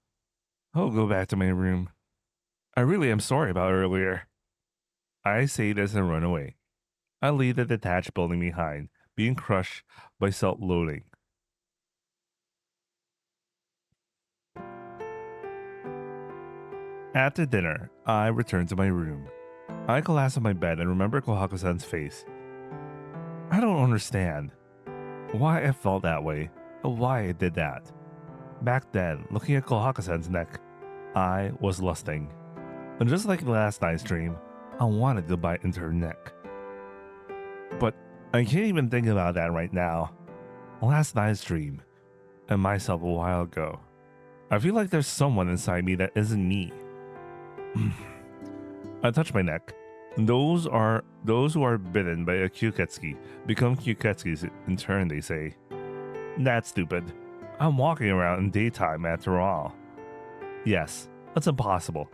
I'll go back to my room. I really am sorry about earlier. I say this and run away. I leave the detached building behind, being crushed by self-loathing. After dinner, I return to my room. I collapse on my bed and remember Kohaku-san's face. I don't understand why I felt that way or why I did that. Back then, looking at Kohaku-san's neck, I was lusting. And just like last night's dream, I wanted to bite into her neck. But I can't even think about that right now. Last night's dream, and myself a while ago. I feel like there's someone inside me that isn't me. I touch my neck. Those who are bitten by a Kyuketsuki become Kyuketskis in turn, they say. That's stupid. I'm walking around in daytime after all. Yes, that's impossible.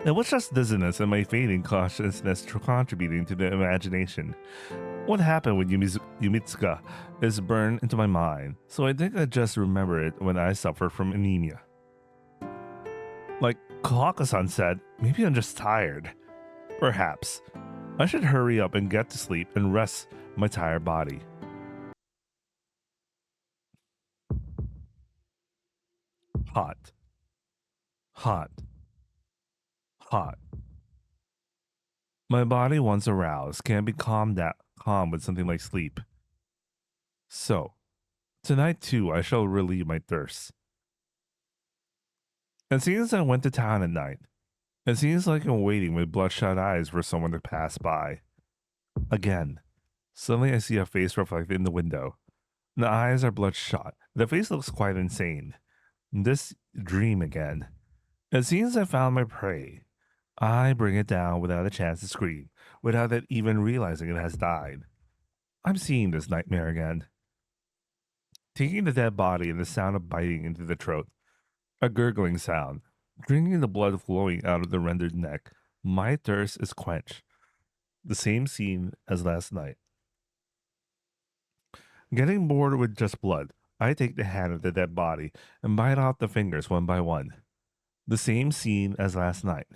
It was just dizziness and my fading consciousness contributing to the imagination. What happened with Yumitsuka is burned into my mind, so I think I just remember it when I suffered from anemia. Like Kawaku-san said, maybe I'm just tired. Perhaps. I should hurry up and get to sleep and rest my tired body. Hot. Hot. Hot. My body, once aroused, can't be calm with something like sleep. So, tonight too, I shall relieve my thirst. And since I went to town at night, it seems like I'm waiting with bloodshot eyes for someone to pass by. Again, suddenly I see a face reflected in the window. The eyes are bloodshot. The face looks quite insane. This dream again. It seems I found my prey. I bring it down without a chance to scream, without it even realizing it has died. I'm seeing this nightmare again. taking the dead body and the sound of biting into the throat, a gurgling sound, drinking the blood flowing out of the rendered neck. My thirst is quenched. The same scene as last night. Getting bored with just blood, I take the hand of the dead body and bite off the fingers one by one. The same scene as last night.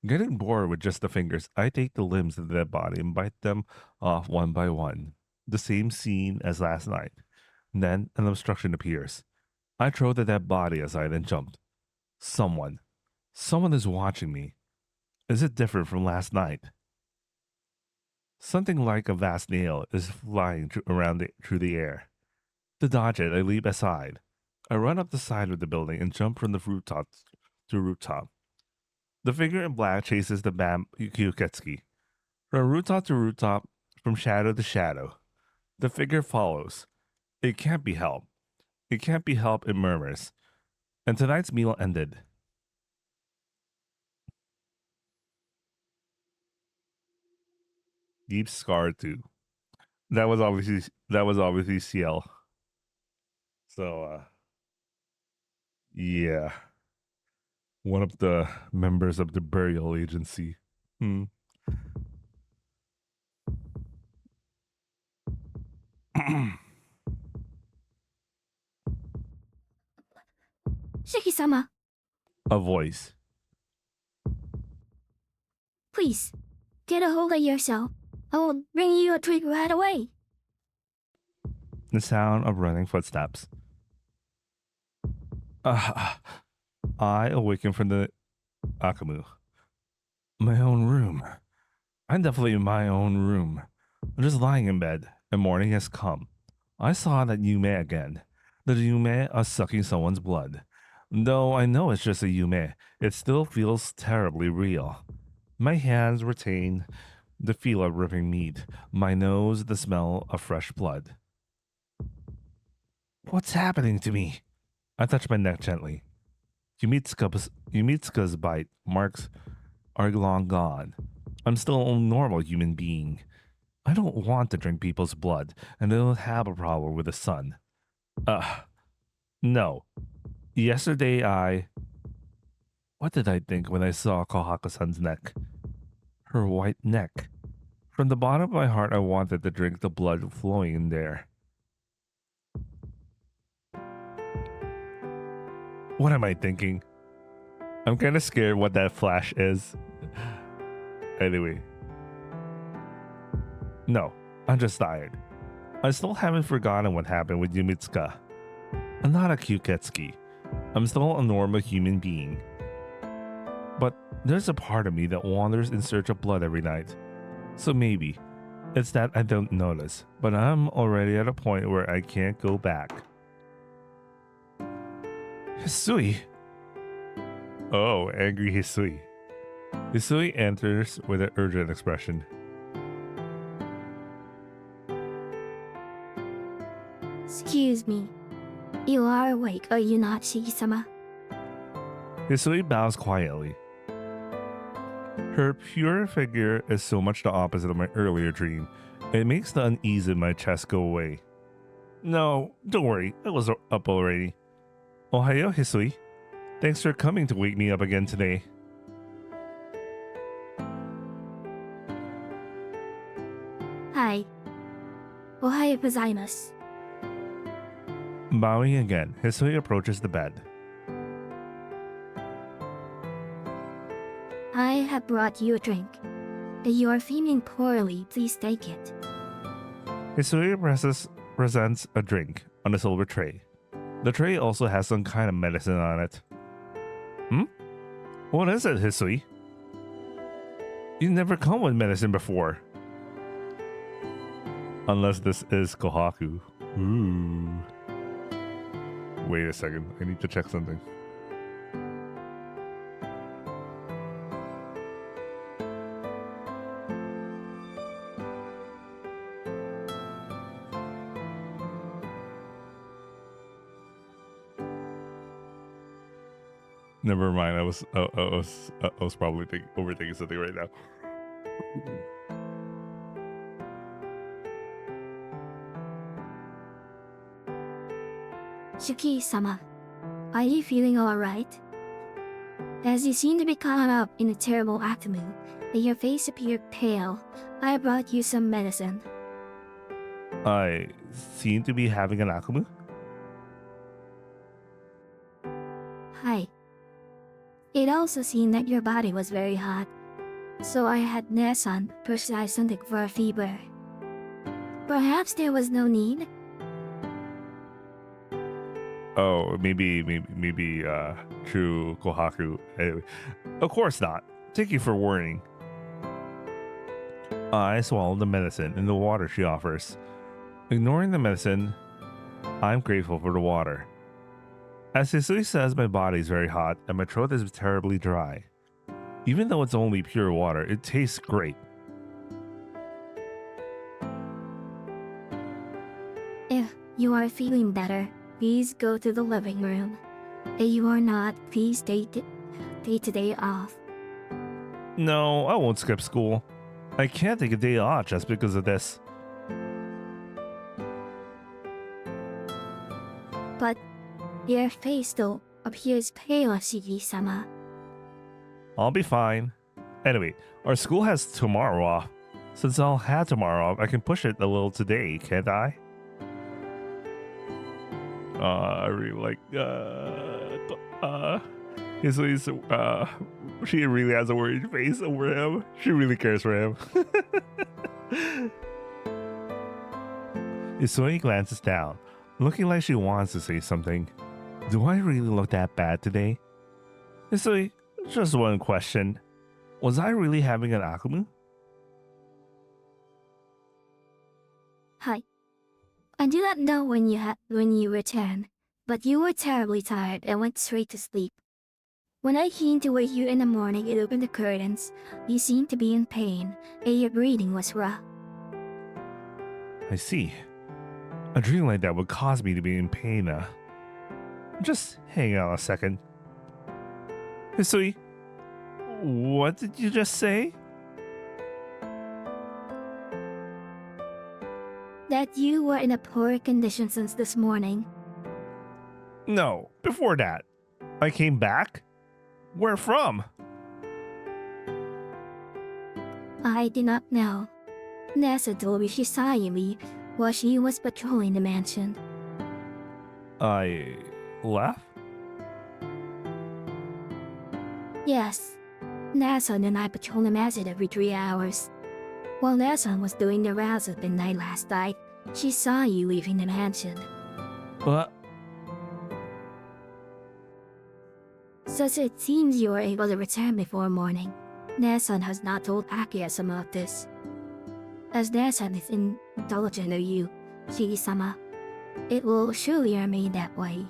Getting bored with just the fingers, I take the limbs of the dead body and bite them off one by one. The same scene as last night. Then an obstruction appears. I throw the dead body aside and jump. Someone. Someone is watching me. Is it different from last night? Something like a vast nail is flying through the air. To dodge it, I leap aside. I run up the side of the building and jump from the rooftop to rooftop. The figure in black chases the Kyuketsuki. From rooftop to rooftop, from shadow to shadow. The figure follows. It can't be helped. It can't be helped, it murmurs. And tonight's meal ended. Deep scar too. That was obviously CL. So yeah. One of the members of the burial agency. Hmm. シキ様 A voice. please, get a hold of yourself. I will bring you a treat right away. The sound of running footsteps. I awaken from the Akamu. My own room. I'm definitely in my own room. I'm just lying in bed, and morning has come. I saw that Yume again. The Yume are sucking someone's blood. Though I know it's just a Yume, it still feels terribly real. My hands retain the feel of ripping meat, my nose the smell of fresh blood. What's happening to me? I touch my neck gently. Yumitsuka's bite marks are long gone. I'm still a normal human being. I don't want to drink people's blood, and I don't have a problem with the sun. No. Yesterday What did I think when I saw Kohako-san's neck? Her white neck. From the bottom of my heart, I wanted to drink the blood flowing in there. What am I thinking? I'm kind of scared what that flash is. Anyway. No, I'm just tired. I still haven't forgotten what happened with Yumitsuka. I'm not a Kyuketsuki. I'm still a normal human being. But there's a part of me that wanders in search of blood every night. So maybe it's that I don't notice, but I'm already at a point where I can't go back. Hisui. Oh, angry Hisui. Hisui enters with an urgent expression. Excuse me. You are awake, are you not, Shiki-sama? Hisui bows quietly. Her pure figure is so much the opposite of my earlier dream. It makes the unease in my chest go away. No, don't worry, I was up already. Ohayo, Hisui. Thanks for coming to wake me up again today. Hi. Ohayo gozaimasu. Bowing again, Hisui approaches the bed. I have brought you a drink. If you are feeling poorly, please take it. Hisui presents a drink on a silver tray. The tray also has some kind of medicine on it. What is it, Hisui? You never come with medicine before. Unless this is Kohaku. Ooh. Wait a second, I need to check something. Never mind. I was probably overthinking something right now. Shuki-sama, are you feeling alright? As you seem to be caught up in a terrible Akumu, and your face appeared pale, I brought you some medicine. I seem to be having an akumu. Hi. It also seemed that your body was very hot, so I had Nesan prescribe something for a fever. Perhaps there was no need? Oh, maybe, true Kohaku. Anyway, of course not. Thank you for warning. I swallowed the medicine and the water she offers. Ignoring the medicine, I'm grateful for the water. As Hisui says, my body is very hot and my throat is terribly dry. Even though it's only pure water, it tastes great. If you are feeling better, please go to the living room. If you are not, please take today off. No, I won't skip school. I can't take a day off just because of this. But your face still appears pale, Shigi-sama. I'll be fine. Anyway, our school has tomorrow off. Since I'll have tomorrow off, I can push it a little today, can't I? I really like she really has a worried face over him. She really cares for him. Isui glances down, looking like she wants to say something. Do I really look that bad today? Isui, just one question. Was I really having an akumu? Hi. I do not know when you returned, but you were terribly tired and went straight to sleep. When I came to wake you in the morning and opened the curtains, you seemed to be in pain, and your breathing was rough. I see. A dream like that would cause me to be in pain. Just hang on a second. Hisui, what did you just say? That you were in a poor condition since this morning. No, before that. I came back? Where from? I did not know. Nessa told me she saw you leave while she was patrolling the mansion. I left? Yes. Nason and I patrol the mansion every 3 hours. While Nason was doing the rounds at midnight last night, she saw you leaving the mansion. What? Since it seems you were able to return before morning, Nason has not told Akiha some of this. As Nason is intelligent of you, Shigi-sama, it will surely remain that way.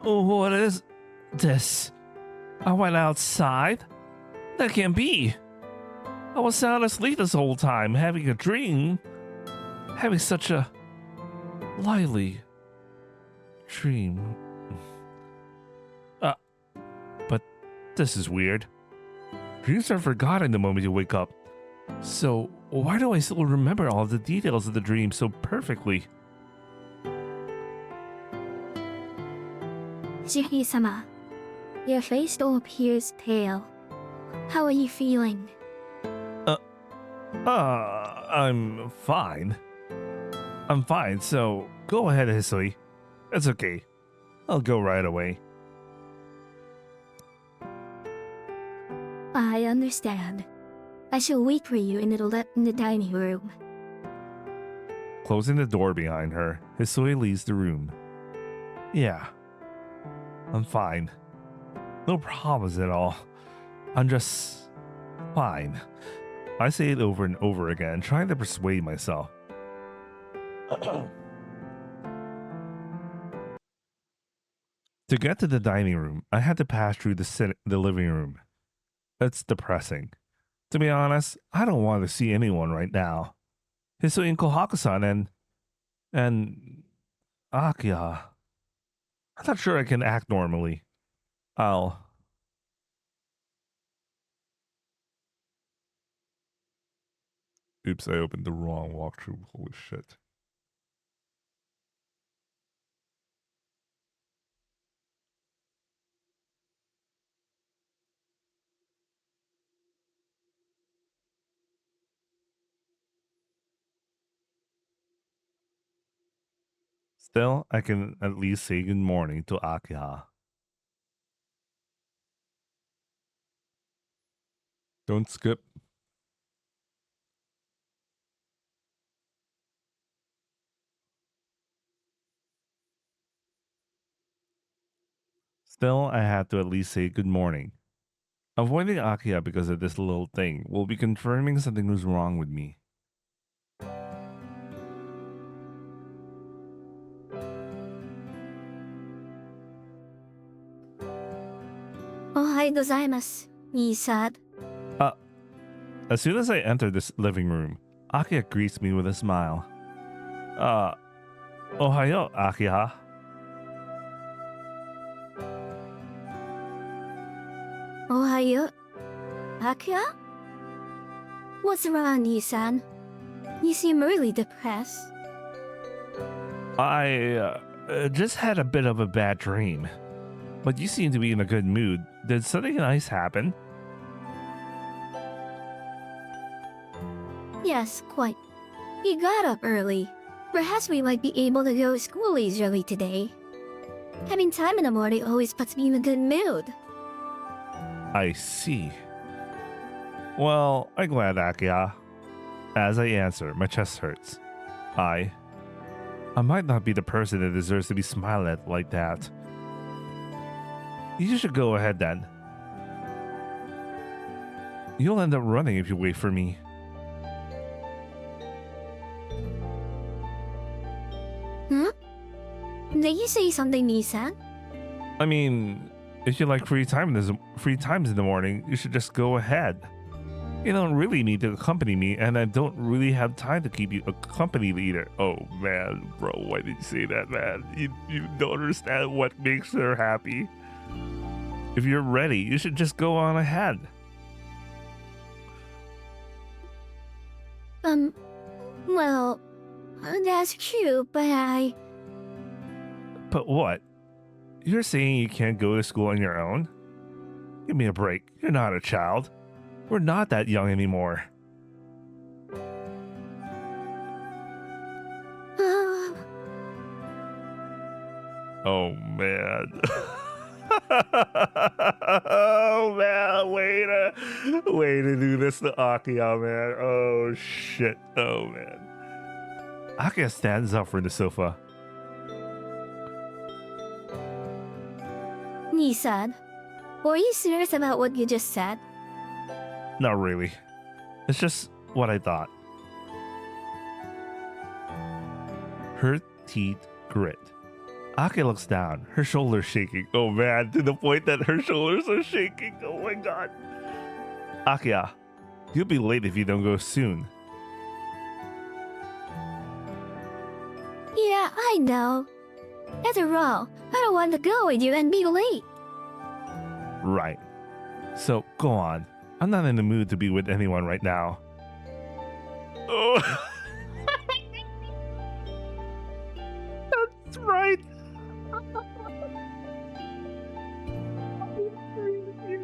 What is this? I went outside? That can't be. I was sound asleep this whole time, having a dream. Having such a lively dream. But this is weird. Dreams are forgotten the moment you wake up. So why do I still remember all the details of the dream so perfectly? Shigi-sama, your face still appears pale. How are you feeling? I'm fine. I'm fine, so go ahead, Hisui. It's okay. I'll go right away. I understand. I shall wait for you in the dining room. Closing the door behind her, Hisui leaves the room. Yeah. I'm fine. No problems at all. I'm just fine. I say it over and over again, trying to persuade myself. To get to the dining room, I had to pass through the living room. It's depressing. To be honest, I don't want to see anyone right now. Hisui and Kohaku-san and Akiha. I'm not sure I can act normally. Oops, I opened the wrong walkthrough. Holy shit. Still, I can at least say good morning to Akiha. Don't skip. Still, I have to at least say good morning. Avoiding Akiha because of this little thing will be confirming something was wrong with me. Ohayou gozaimasu, Nissan. As soon as I enter this living room, Akiha greets me with a smile. Ohayo, Akiha. Ohayou. Akiha? What's wrong, Nissan? You seem really depressed. I just had a bit of a bad dream. But you seem to be in a good mood. Did something nice happen? Yes, quite. We got up early. Perhaps we might be able to go to school leisurely today. Having time in the morning always puts me in a good mood. I see. Well, I'm glad, Akiha. As I answer, my chest hurts. I might not be the person that deserves to be smiled at like that. You should go ahead then. You'll end up running if you wait for me. Huh? Did you say something, Nissan? I mean, if you like free times in the morning, you should just go ahead. You don't really need to accompany me, and I don't really have time to keep you a company leader. Oh man, bro, why did you say that, man? You don't understand what makes her happy. If you're ready, you should just go on ahead. Well, that's true, but But what? You're saying you can't go to school on your own? Give me a break. You're not a child. We're not that young anymore. Oh man. Oh man, way to do this to Akiha, man. Oh shit. Oh man. Akiha stands up from the sofa. Nissan, were you serious about what you just said? Not really. It's just what I thought. Her teeth grit. Akiha looks down, her shoulders shaking. Oh man, to the point that her shoulders are shaking. Oh my god. Akiha, you'll be late if you don't go soon. Yeah, I know. After all, I don't want to go with you and be late. Right. So go on. I'm not in the mood to be with anyone right now. Oh. That's right.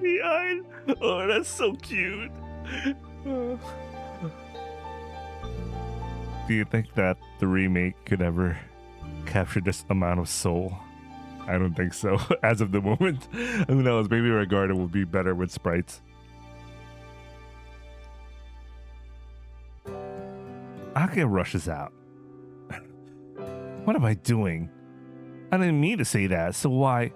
Behind. Oh, that's so cute. Do you think that the remake could ever capture this amount of soul? I don't think so. As of the moment, who knows? Maybe Red Garden will be better with sprites. Akiha rushes out. What am I doing? I didn't mean to say that, so why?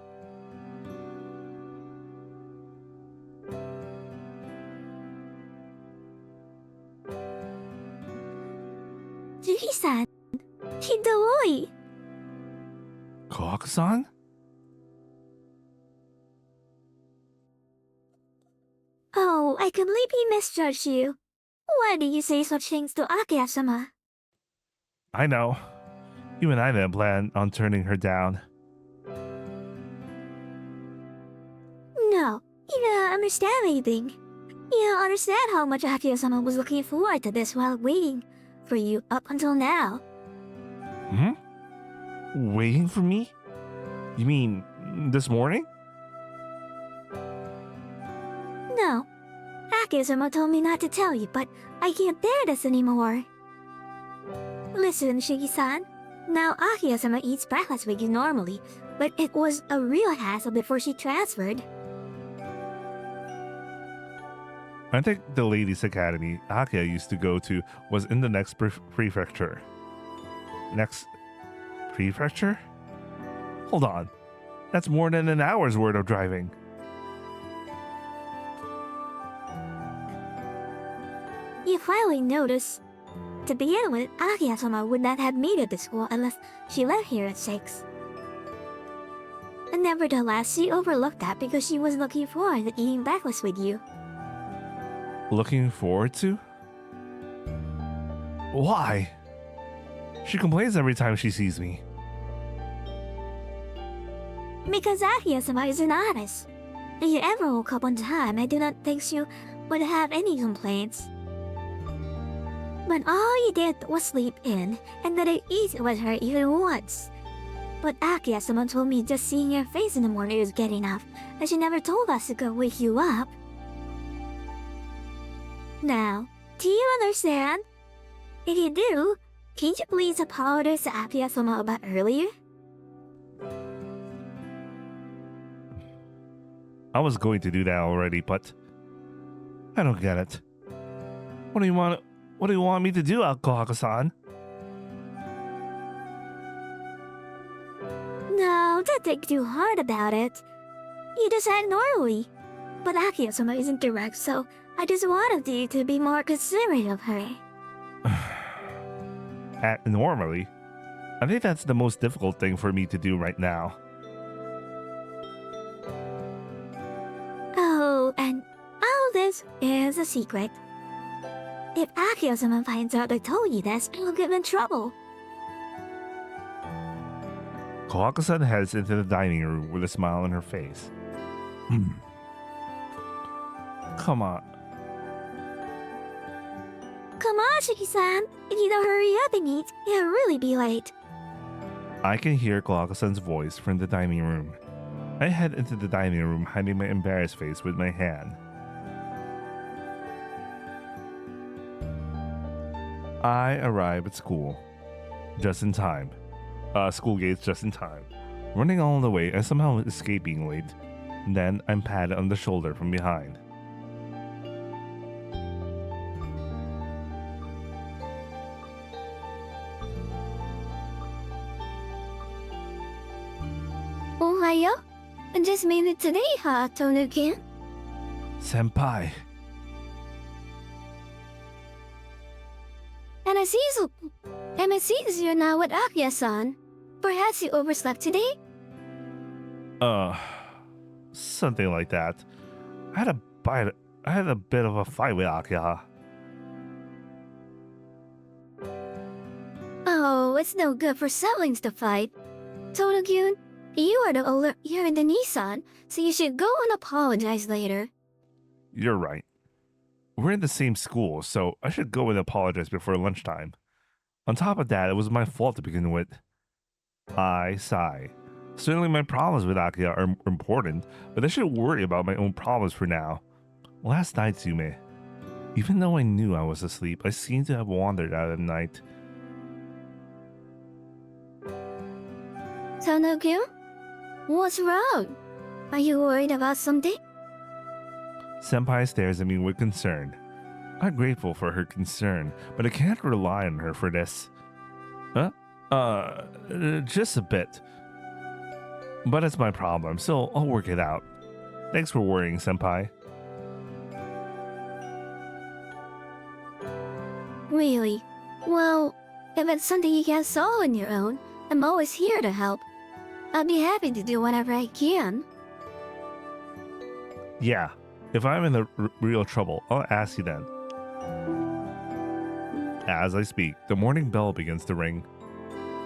Juhi-san, Hidoi. Kohaku-san? Oh, I completely misjudged you. Why did you say such things to Akiha-sama? I know. You and I didn't plan on turning her down. No, you don't understand anything. You don't understand how much Akiha-sama was looking forward to this while waiting for you up until now. Hmm? Waiting for me? You mean this morning? No. Akiha-sama told me not to tell you, but I can't bear this anymore. Listen, Shigi-san. Now Akiha-sama eats breakfast with you normally, but it was a real hassle before she transferred. I think the ladies' academy Akiha used to go to was in the next prefecture. Next prefecture? Hold on. That's more than an hour's worth of driving. You finally notice. To begin with, Akiha-sama would not have made it to school unless she left here at 6. And nevertheless, she overlooked that because she was looking forward to eating breakfast with you. Looking forward to? Why? She complains every time she sees me. Because Akiha-sama is an artist. If you ever woke up on time, I do not think she would have any complaints. But all you did was sleep in and didn't eat with her even once. But Akiha-sama told me just seeing your face in the morning is good enough, and she never told us to go wake you up. Now, do you understand? If you do, can you please apologize to Akiha-sama about earlier? I was going to do that already, but I don't get it. What do you want me to do, Akiha-san? No, don't think too hard about it. You just act normally. But Akiha-sama isn't direct, so I just wanted you to be more considerate of her. Act normally? I think that's the most difficult thing for me to do right now. Oh, and all this is a secret. If Akiha-sama finds out I told you this, I'll get in trouble. Koaka-san heads into the dining room with a smile on her face. Come on. Come on, Shiki-san. If you don't hurry up and eat, you'll really be late. I can hear Koaka-san's voice from the dining room. I head into the dining room, hiding my embarrassed face with my hand. I arrive at school just in time. School gates just in time. Running all the way and somehow escaping late. Then I'm patted on the shoulder from behind. Ohayo? Just made it today, huh, Tonu-kin? Senpai. And I see you're now with Akiha-san. Perhaps you overslept today? Something like that. I had a bit of a fight with Akiha. Oh, it's no good for siblings to fight. Tonu-kin, you're the Nissan, so you should go and apologize later. You're right. We're in the same school, so I should go and apologize before lunchtime. On top of that, it was my fault to begin with. I sigh. Certainly my problems with Akiha are important, but I should worry about my own problems for now. Last night, Tsume. Even though I knew I was asleep, I seemed to have wandered out at night. Tonu-kin? What's wrong? Are you worried about something? Senpai stares at me with concern. I'm grateful for her concern, but I can't rely on her for this. Just a bit. But it's my problem, so I'll work it out. Thanks for worrying, Senpai. Really? Well, if it's something you can't solve on your own, I'm always here to help. I'll be happy to do whatever I can. Yeah, if I'm in the real trouble, I'll ask you then. As I speak, the morning bell begins to ring.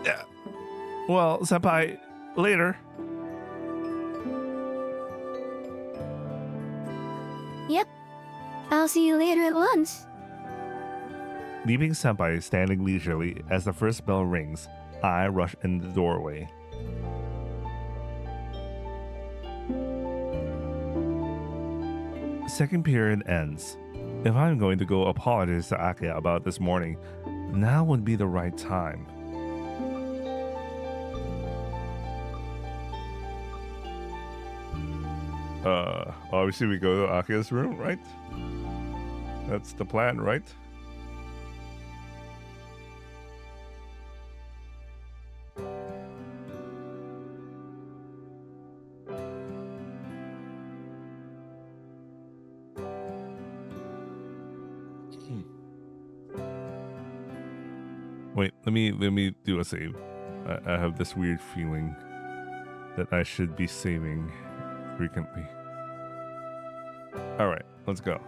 Yeah. Well, Senpai, later. Yep. I'll see you later at lunch. Leaving Senpai standing leisurely as the first bell rings, I rush in the doorway. Second period ends. If I'm going to go apologize to Akiha about this morning, now would be the right time. Obviously we go to Akiha's room, right? That's the plan, right? Wait, let me do a save. I have this weird feeling that I should be saving frequently. All right, let's go.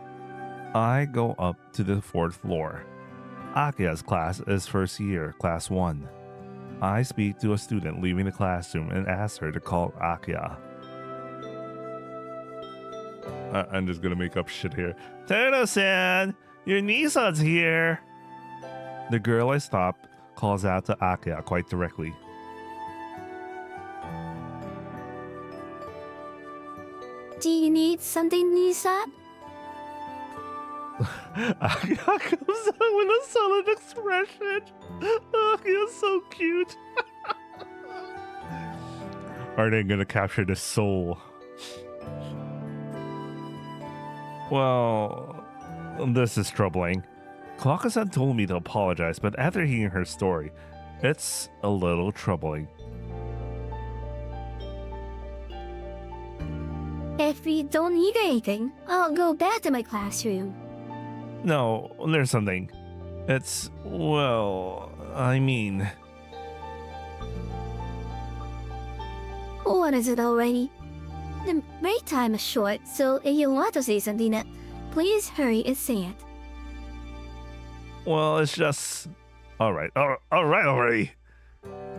I go up to the 4th floor. Akiha's class is first year, class 1. I speak to a student leaving the classroom and ask her to call Akiha. I'm just gonna make up shit here. Toto-san, your Nissan's here. The girl I stop calls out to Akiha quite directly. Do you need something, Nisa? Akiha comes out with a solid expression. Akiha's so cute. Are they gonna capture the soul? Well, this is troubling. Klaka-san told me to apologize, but after hearing her story, it's a little troubling. If you don't need anything, I'll go back to my classroom. No, there's something. It's, well, I mean... What is it already? The break time is short, so if you want to say something, please hurry and say it. Well, it's just... Alright already.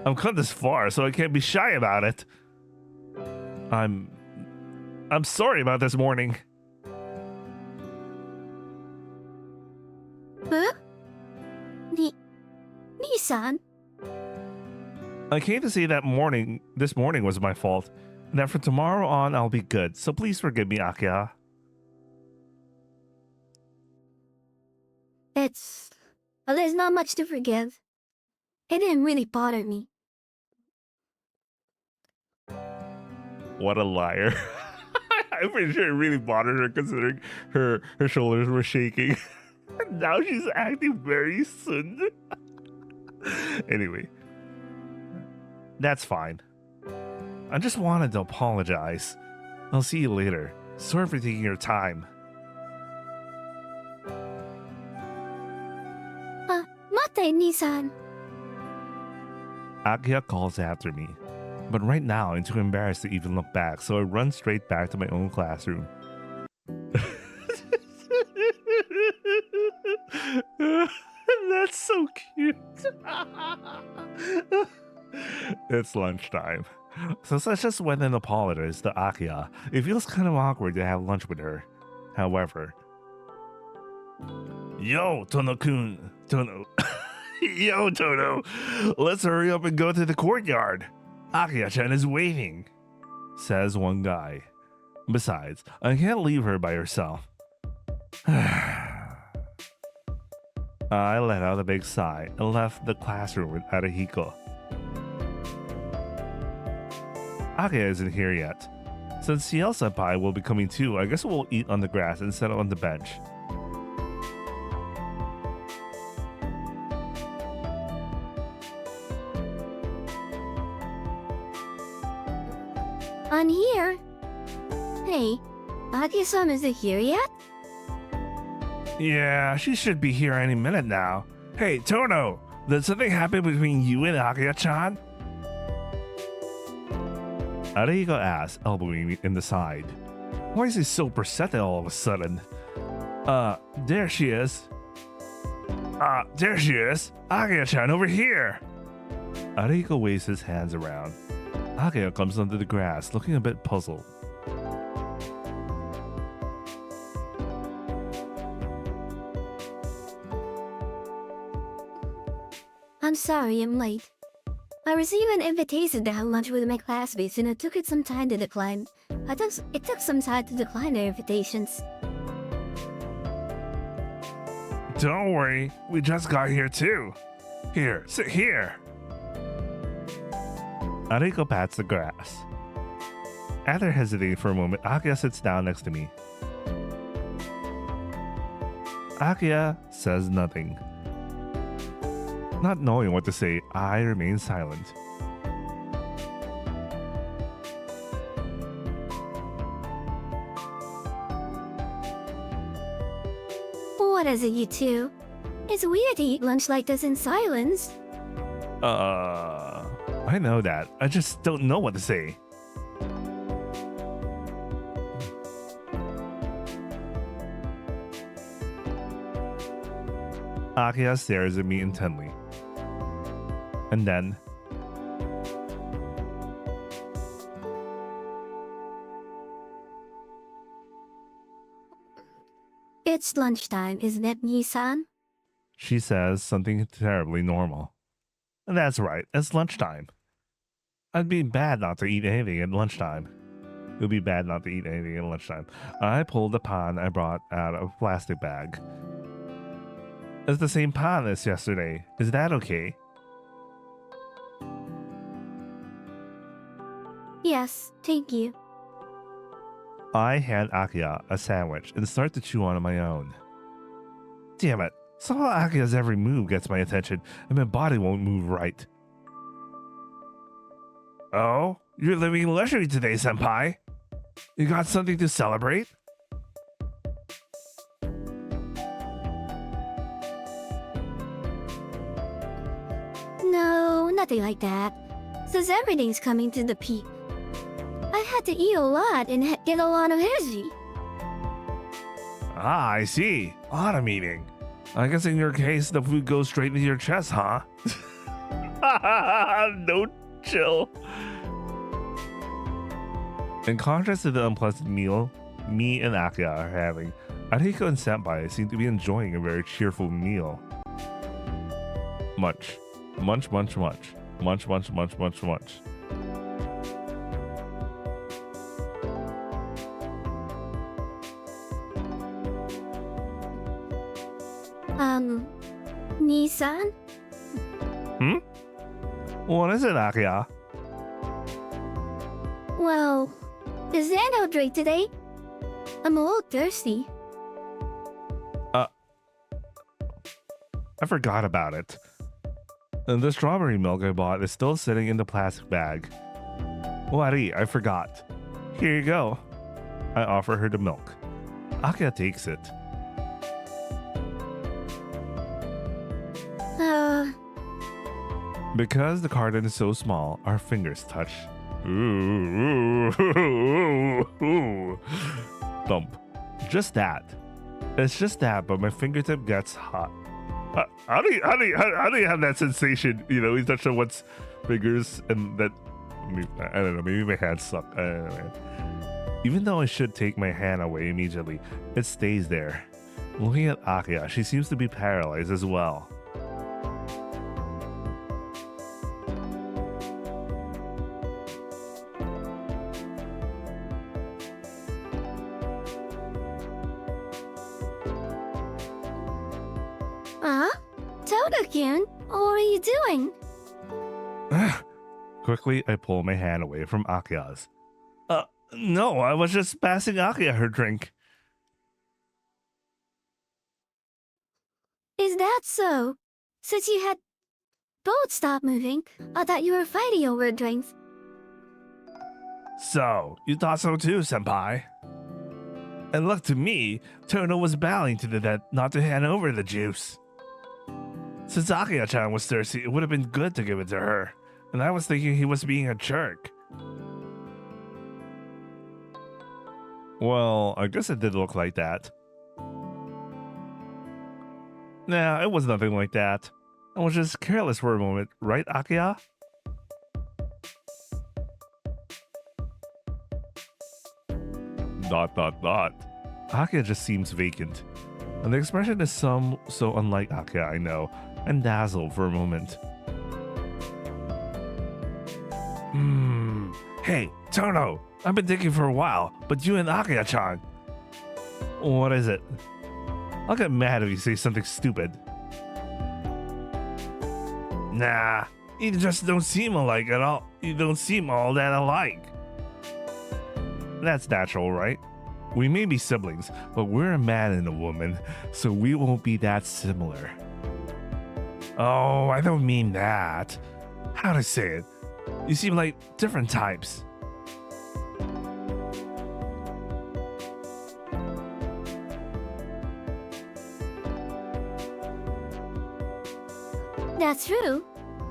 I'm come this far, so I can't be shy about it. I'm sorry about this morning. Huh? Nissan? I came to say that this morning was my fault, and that from tomorrow on I'll be good, so please forgive me, Akiha. Well, there's not much to forgive. It didn't really bother me. What a liar. I'm pretty sure it really bothered her considering her shoulders were shaking. Now she's acting very soon. Anyway, that's fine. I just wanted to apologize. I'll see you later. Sorry for taking your time. Mate, Nissan. Akiha calls after me, but right now I'm too embarrassed to even look back, so I run straight back to my own classroom. That's so cute. It's lunchtime, so let's just went and apologize to Akiha. It feels kind of awkward to have lunch with her. However, yo, Tono-kun. Yo, Toto. Let's hurry up and go to the courtyard. Akiha-chan is waiting, says one guy. Besides, I can't leave her by herself. I let out a big sigh and left the classroom with Arihiko. Akiha isn't here yet. Since CL-senpai will be coming too, I guess we'll eat on the grass instead of on the bench. On here? Hey, Aki-san isn't here yet? Yeah, she should be here any minute now. Hey, Tono, did something happen between you and Akiha-chan? Arihiko asks, elbowing me in the side. Why is he so perceptive all of a sudden? There she is. There she is. Akiha-chan over here. Arihiko waves his hands around. Akiha comes under the grass, looking a bit puzzled. I'm sorry I'm late. I received an invitation to have lunch with my classmates and it took some time to decline. It took some time to decline their invitations. Don't worry, we just got here too. Here, sit here. Arihiko pats the grass. After hesitating for a moment, Akiha sits down next to me. Akiha says nothing. Not knowing what to say, I remain silent. What is it, you two? It's weird to eat lunch like this in silence. I know that. I just don't know what to say. Akiha stares at me intently. And then... It's lunchtime, isn't it, Nisan? she says something terribly normal. That's right, it's lunchtime. It'd be bad not to eat anything at lunchtime. It would be bad not to eat anything at lunchtime. I pulled the pan I brought out of a plastic bag. It's the same pan as yesterday. Is that okay? Yes, thank you. I hand Akiha a sandwich and start to chew on my own. Damn it. Somehow Akiha's every move gets my attention and my body won't move right. Oh, you're living luxury today, senpai. You got something to celebrate? No, nothing like that. Since everything's coming to the peak, I had to eat a lot and get a lot of energy. Ah, I see. A lot of eating. I guess in your case, the food goes straight into your chest, huh? No, chill. In contrast to the unpleasant meal me and Akiha are having, Ariko and Senpai seem to be enjoying a very cheerful meal. Munch. Munch, munch, munch. Munch, munch, munch, munch, munch. Nisan? What is it, Akiha? Well, is there no drink today? I'm a little thirsty. I forgot about it. And the strawberry milk I bought is still sitting in the plastic bag. Wari, I forgot. Here you go. I offer her the milk. Akiha takes it. Because the carton is so small, our fingers touch. Ooh, ooh, ooh, ooh. Thump. Just that. It's just that, but my fingertip gets hot. How do you have that sensation? You know, you touch someone's fingers and that. I don't know. Maybe my hands suck. I don't know, man. Even though I should take my hand away immediately, it stays there. Looking at Akiha, she seems to be paralyzed as well. Toda-kun, what are you doing? Quickly, I pull my hand away from Akiha's. No, I was just passing Akiha her drink. Is that so? Since you had both stopped moving, I thought you were fighting over drinks. So, you thought so too, senpai? And look, to me, Tono was bowing to the dead not to hand over the juice. Since Akiha-chan was thirsty, it would have been good to give it to her. And I was thinking he was being a jerk. Well, I guess it did look like that. Nah, it was nothing like that. I was just careless for a moment, right, Akiha? Dot, dot, dot. Akiha just seems vacant. And the expression is so unlike Akiha, I know. I'm dazzled for a moment. Hey, Tono! I've been thinking for a while, but you and Akiha-chan... What is it? I'll get mad if you say something stupid. Nah, you just don't seem alike at all. You don't seem all that alike. That's natural, right? We may be siblings, but we're a man and a woman, so we won't be that similar. Oh, I don't mean that. How to say it? You seem like different types. That's true.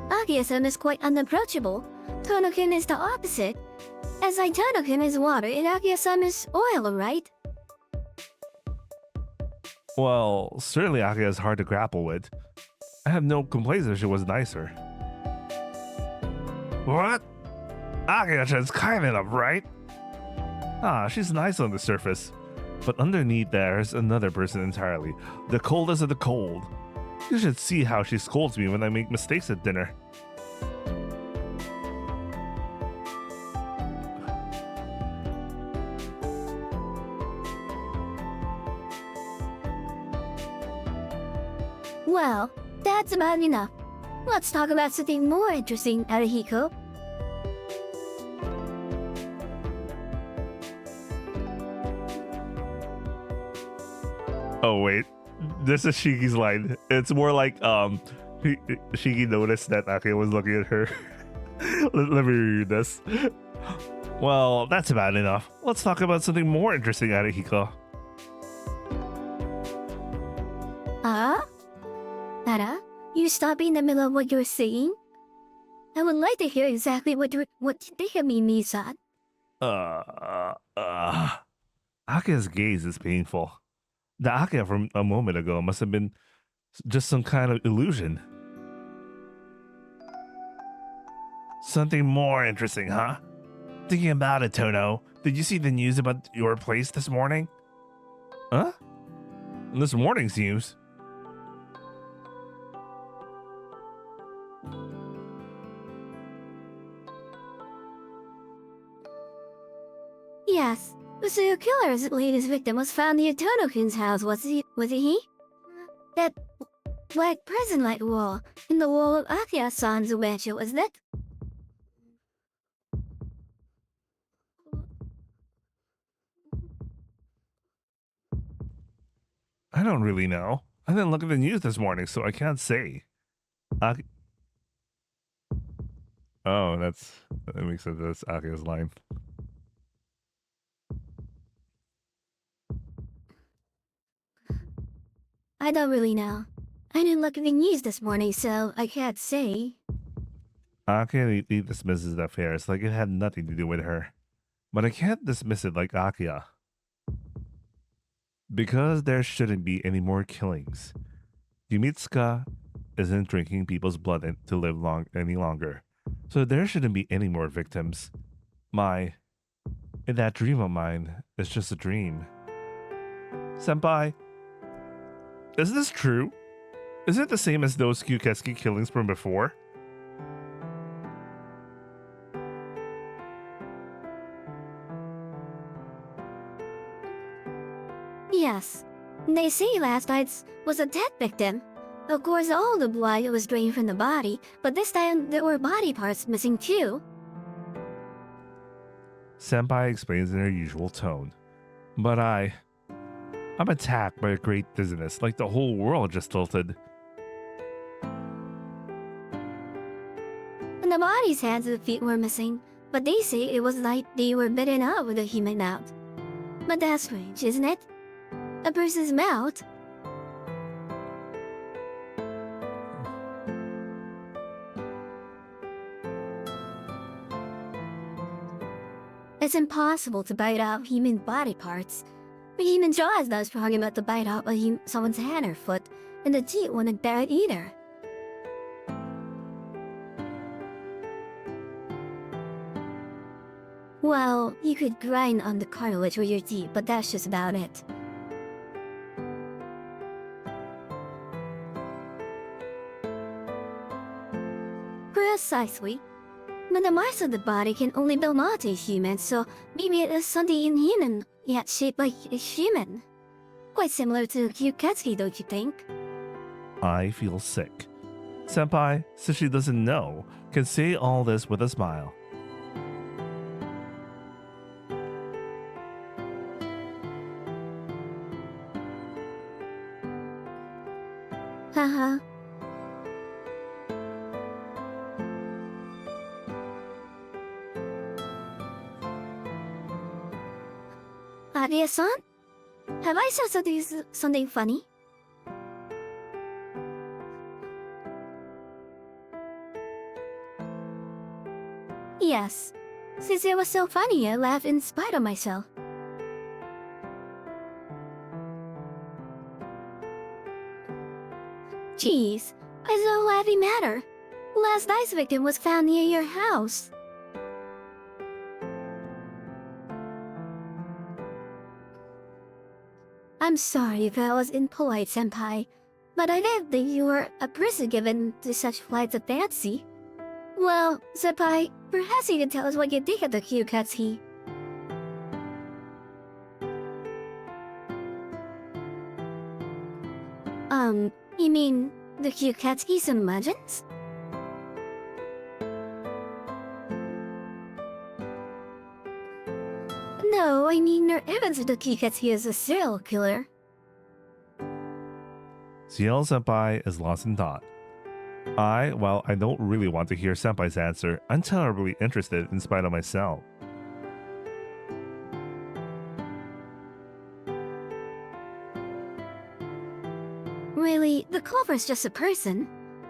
Akiha-san is quite unapproachable. Tono-kun is the opposite. As like Tono-kun is water and Akiha-san is oil, right? Well, certainly Akiha is hard to grapple with. I have no complaints if she was nicer. What? Akiha-chan's kind enough, right? Ah, she's nice on the surface. But underneath there's another person entirely. The coldest of the cold. You should see how she scolds me when I make mistakes at dinner. Well, that's about enough. Let's talk about something more interesting, Arihiko. Oh wait, this is Shiki's line. It's more like Shiki noticed that Akiha was looking at her. Let me read this. Well, that's about enough. Let's talk about something more interesting, Arihiko. Nara, you stop in the middle of what you're saying? I would like to hear exactly what you think of me, Misa. Akiha's gaze is painful. The Akiha from a moment ago must have been just some kind of illusion. Something more interesting, huh? Thinking about it, Tono, did you see the news about your place this morning? Huh? This morning's news? Yes, the serial killer's latest victim was found near Tono-kun's house, wasn't he? That black prison-like wall in the wall of Akiha-san's mansion, wasn't it? I don't really know. I didn't look at the news this morning, so I can't say. Oh, that makes sense. That's Akiha's line. I don't really know. I didn't look at the news this morning, so I can't say. Akiha dismisses the affair. It's like it had nothing to do with her. But I can't dismiss it like Akiha. Because there shouldn't be any more killings. Yumitsuka isn't drinking people's blood to live any longer. So there shouldn't be any more victims. In that dream of mine, it's just a dream. Senpai, is this true? Is it the same as those Kyukesuke killings from before? Yes. They say last night's was a dead victim. Of course, all the blood was drained from the body, but this time there were body parts missing too. Senpai explains in her usual tone. But I'm attacked by a great dizziness, like the whole world just tilted. And the body's hands and feet were missing, but they say it was like they were bitten out with a human mouth. But that's strange, isn't it? A person's mouth. It's impossible to bite out human body parts. But human jaw is not strong enough to bite out someone's hand or foot, and the teeth wouldn't bear it either. Well, you could grind on the cartilage with your teeth, but that's just about it. Precisely. But the mass of the body can only belong to a human, so maybe it is something inhuman, yet shaped like a human. Quite similar to Kyuketsuki, don't you think? I feel sick. Senpai, since she doesn't know, can say all this with a smile. Akiha-san? Have I said something funny? Yes. Since it was so funny, I laughed in spite of myself. Geez, as though laughing matter. Last night's victim was found near your house. I'm sorry if I was impolite, senpai, but I didn't think you were a person given to such flights of fancy. Well, senpai, perhaps you can tell us what you think of the Kyukatsuki. You mean the Kyukatsuki's and legends? No, I mean there evidence the Kyukatsuki is a serial killer. Ciel Senpai is lost in thought. I don't really want to hear Senpai's answer, I'm terribly interested in spite of myself. Really, the culprit's just a person.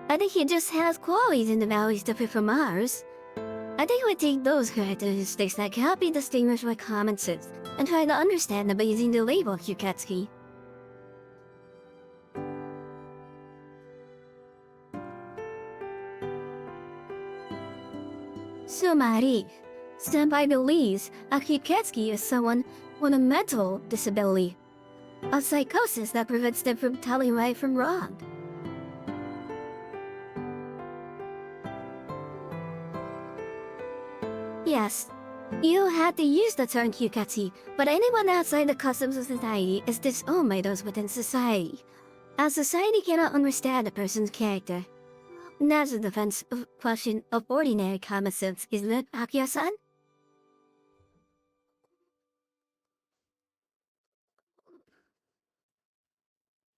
I think he just has qualities in the values different from ours. I think we take those characteristics that cannot be distinguished by common sense and try to understand them by using the label Kyukatsuki. Sumari, Senpai believes a Kyukatsuki is someone with a mental disability, a psychosis that prevents them from telling right from wrong. Yes, you had to use the term Kyukatsuki, but anyone outside the customs of society is disowned by those within society, as society cannot understand a person's character. That's a defense of question of ordinary common sense, isn't it, Akiha-san?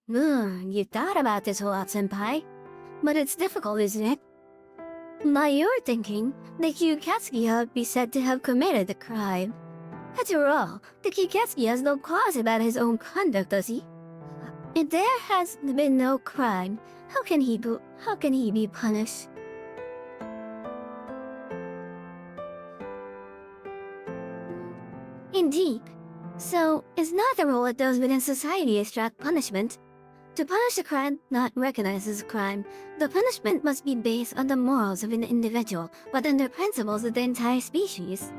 You thought about this a lot, senpai. But it's difficult, isn't it? By your thinking, the Kyukatsuki ought be said to have committed the crime. After all, the Kyukatsuki has no cause about his own conduct, does he? If there has been no crime, how can he be punished? Indeed. So, it's not the role of those within society to extract punishment. To punish a crime not recognized as a crime, the punishment must be based on the morals of an individual, but on the principles of the entire species.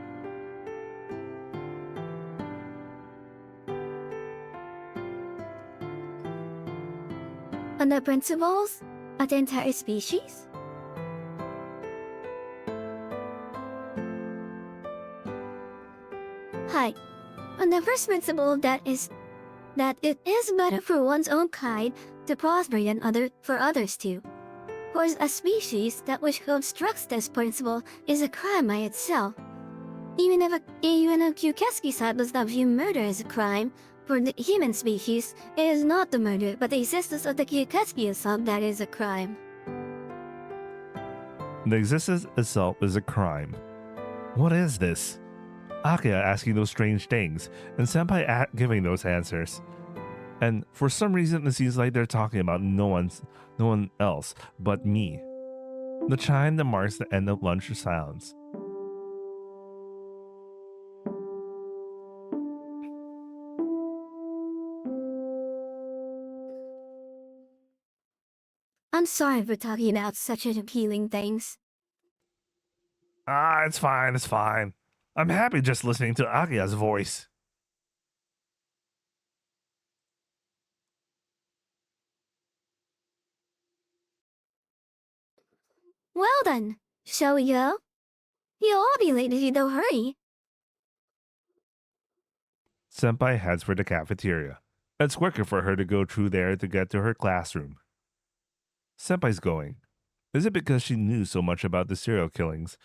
On the principles of the entire species? Hi. On the first principle that it is better for one's own kind to prosper than for others to. For a species that which obstructs this principle is a crime by itself. Even a Kyukatsuki side does not view murder as a crime, for the human species, it is not the murder, but the existence of the Kyukatsuki itself that is a crime. The existence itself is a crime. What is this? Akiha asking those strange things, and Senpai giving those answers. And for some reason, it seems like they're talking about no one else but me. The chime that marks the end of lunch silence. I'm sorry for talking about such appealing things. It's fine. I'm happy just listening to Akiha's voice. Well then, shall we go? You'll all be late if you don't hurry. Senpai heads for the cafeteria. It's quicker for her to go through there to get to her classroom. Senpai's going. Is it because she knew so much about the serial killings?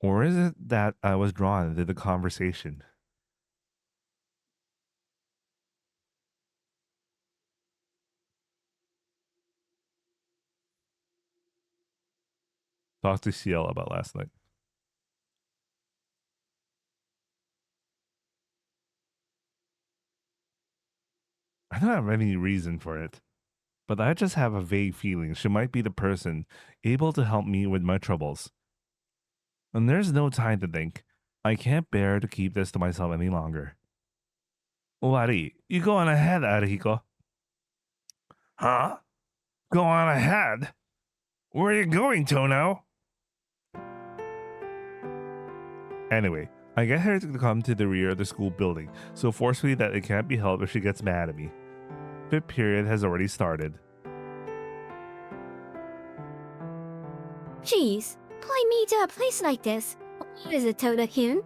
Or is it that I was drawn into the conversation? Talk to Ciel about last night. don't have any reason for it, but I just have a vague feeling she might be the person able to help me with my troubles. And there's no time to think. I can't bear to keep this to myself any longer. Wari, you go on ahead, Arihiko. Huh? Go on ahead? Where are you going, Tono? Anyway, I get her to come to the rear of the school building so forcefully that it can't be helped if she gets mad at me. Fifth period has already started. Jeez, why me to a place like this? What is it, Toda-kun?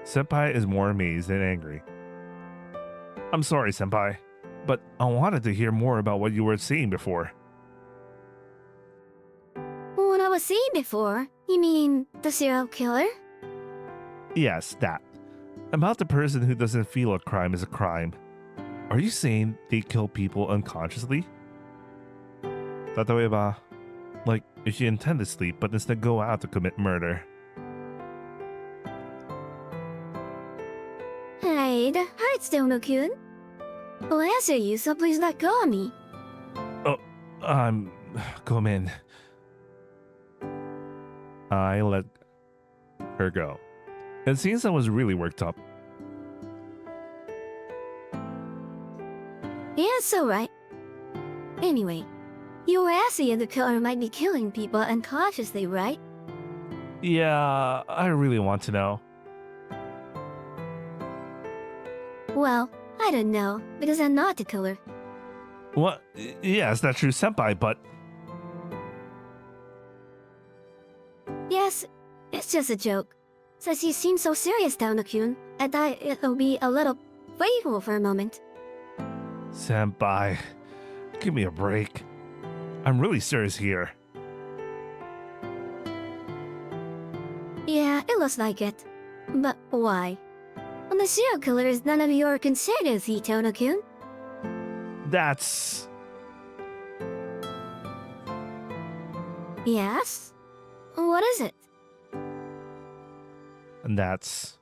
Senpai is more amazed than angry. I'm sorry, Senpai, but I wanted to hear more about what you were saying before. What I was saying before? You mean the serial killer? Yes, that. About the person who doesn't feel a crime is a crime. Are you saying they kill people unconsciously? Tataeba, like if you intend to sleep but instead go out to commit murder. Hey, that hurts, Tono-kun. I'll answer you, so please let go of me. Come in. I let her go. It seems I was really worked up. Yeah, it's alright. Anyway, you were asking if the killer might be killing people unconsciously, right? Yeah, I really want to know. Well, I don't know, because I'm not the killer. What? Yes, that's true, Senpai, but... Yes, it's just a joke. Since you seem so serious, Tono-kun, I thought it'll be a little playful for a moment. Senpai, give me a break. I'm really serious here. Yeah, it looks like it. But why? Well, the serial killer is none of your concern, is he, Tono-kun? That's... Yes? What is it? And that's...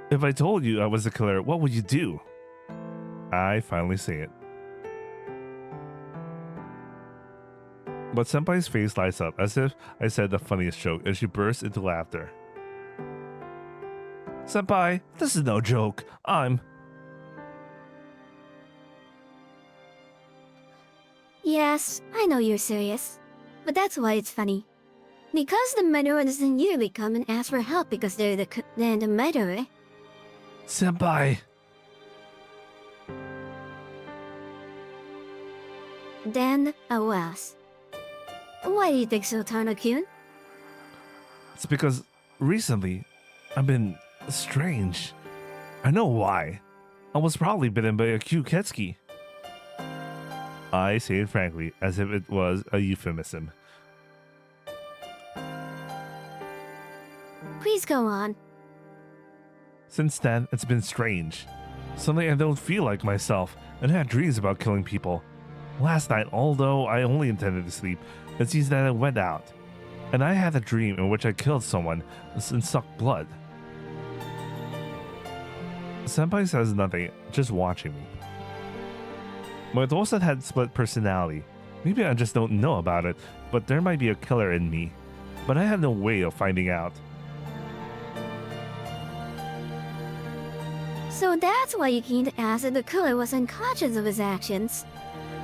If I told you I was the killer, what would you do? I finally say it. But Senpai's face lights up as if I said the funniest joke and she bursts into laughter. Senpai, this is no joke. Yes, I know you're serious. But that's why it's funny. Because the murderer doesn't usually come and ask for help because they're the murderer. Senpai! Then I was. Why do you think so, Tono-kun? It's because recently I've been strange. I know why. I was probably bitten by a Kyuketsuki. I say it frankly, as if it was a euphemism. Please go on. Since then, it's been strange. Suddenly I don't feel like myself and had dreams about killing people. Last night, although I only intended to sleep, it seems that I went out. And I had a dream in which I killed someone and sucked blood. Senpai says nothing, just watching me. My Dosa had split personality. Maybe I just don't know about it, but there might be a killer in me. But I have no way of finding out. So that's why you came to ask if the killer was unconscious of his actions.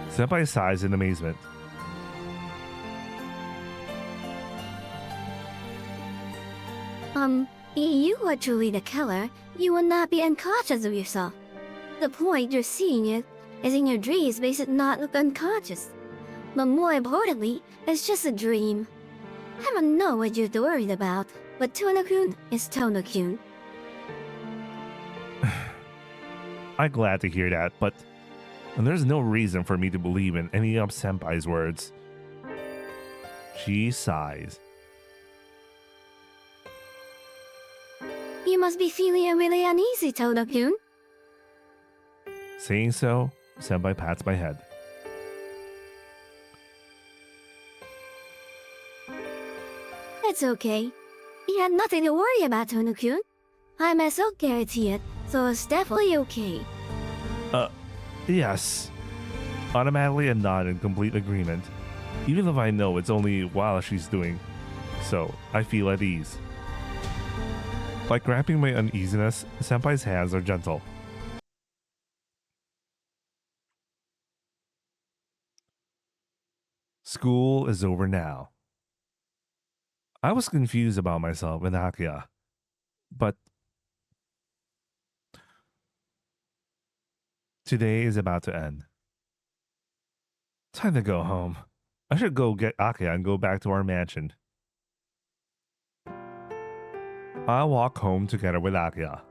Senpai sighs in amazement. If you were truly the killer, you would not be unconscious of yourself. The point you're seeing it is in your dreams makes it not look unconscious. But more importantly, it's just a dream. I don't know what you're worried about, but Tono-kun is Tono-kun. I'm glad to hear that, but there's no reason for me to believe in any of Senpai's words. She sighs. You must be feeling really uneasy, Tono-kun. Saying so, Senpai pats my head. It's okay. You had nothing to worry about, Tono-kun. I myself guarantee it, So it's definitely okay. Yes. Automatically a nod in complete agreement, even if I know it's only while she's doing so. I feel at ease. Like grabbing my uneasiness, Senpai's hands are gentle. School is over now. I was confused about myself and Akiha, but today is about to end. Time to go home. I should go get Akiha and go back to our mansion. I'll walk home together with Akiha.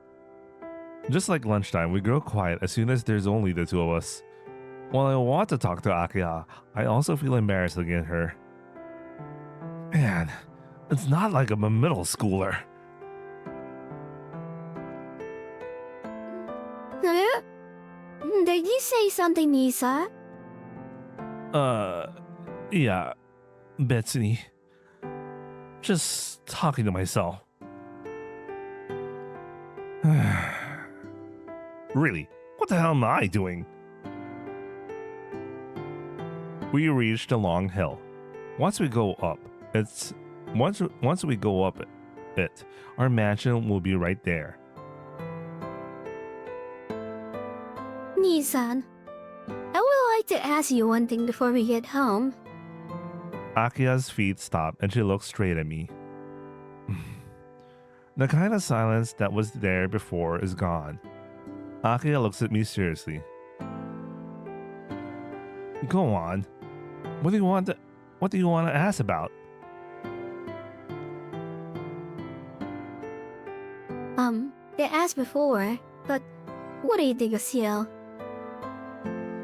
Just like lunchtime, we grow quiet as soon as there's only the two of us. While I want to talk to Akiha, I also feel embarrassed looking at her. Man, it's not like I'm a middle schooler. Huh? Did you say something, Nisa? Yeah, Betsy. Just talking to myself. Really, what the hell am I doing? We reached a long hill. Once we go up it, our mansion will be right there. Nisan, I would like to ask you one thing before we get home. Akiha's feet stop and she looks straight at me. The kind of silence that was there before is gone. Akiha looks at me seriously. Go on. What do you want to ask about? They asked before, but what do you think of Ciel?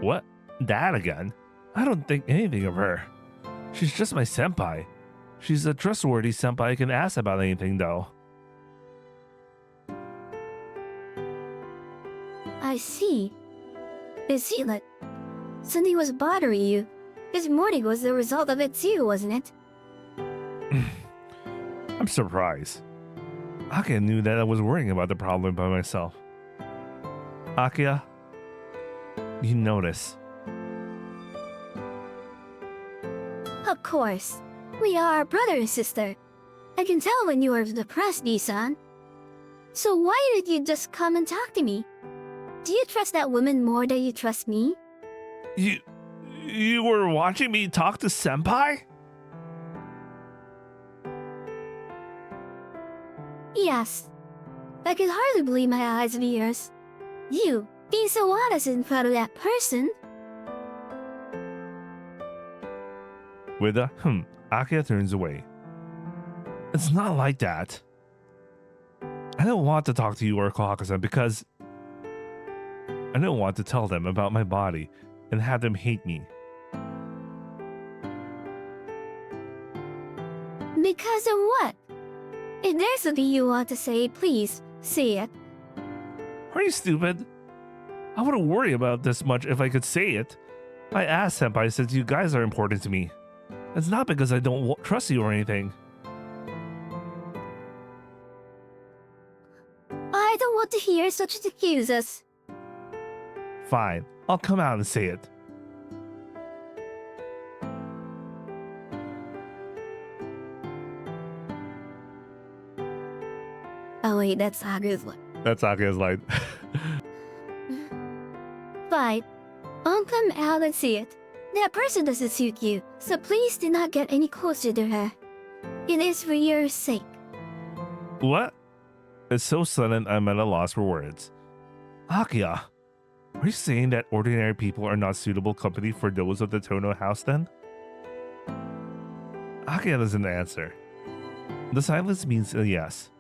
What? That again? I don't think anything of her. She's just my senpai. She's a trustworthy senpai I can ask about anything though. I see. I see that something was bothering you. This morning was the result of it too, wasn't it? I'm surprised. Akiha knew that I was worrying about the problem by myself. Akiha, you notice. Of course. We are brother and sister. I can tell when you are depressed, Nisan. So why did you just come and talk to me? Do you trust that woman more than you trust me? You were watching me talk to senpai? Yes. I can hardly believe my eyes and ears. You, being so honest in front of that person. With a Akiha turns away. It's not like that. I don't want to talk to you or Kohaka-san because I don't want to tell them about my body and have them hate me. Because of what? If there's something you want to say, please, say it. Are you stupid? I wouldn't worry about this much if I could say it. I asked senpai since you guys are important to me. It's not because I don't trust you or anything. I don't want to hear such excuses. Fine, I'll come out and say it. Oh wait, that's Haru's one. That's Akiha's line. Fine. I'll come out and see it. That person doesn't suit you, so please do not get any closer to her. It is for your sake. What? It's so sudden I'm at a loss for words. Akiha, are you saying that ordinary people are not suitable company for those of the Tono house then? Akiha doesn't answer. The silence means a yes.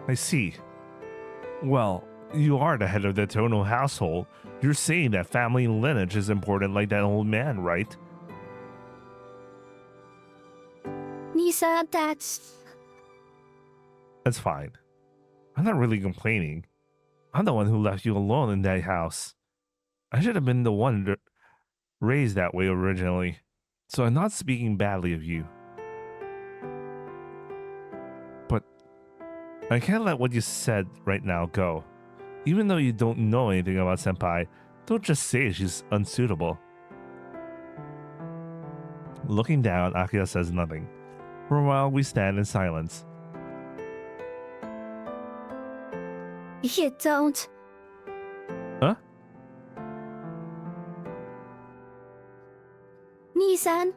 I see. Well, you are the head of the Tono household. You're saying that family lineage is important like that old man, right? Nisa, that's fine. I'm not really complaining. I'm the one who left you alone in that house. I should have been the one raised that way originally. So I'm not speaking badly of you. I can't let what you said right now go. Even though you don't know anything about Senpai, don't just say she's unsuitable. Looking down, Akiha says nothing. For a while, we stand in silence. You don't. Huh? Nisan,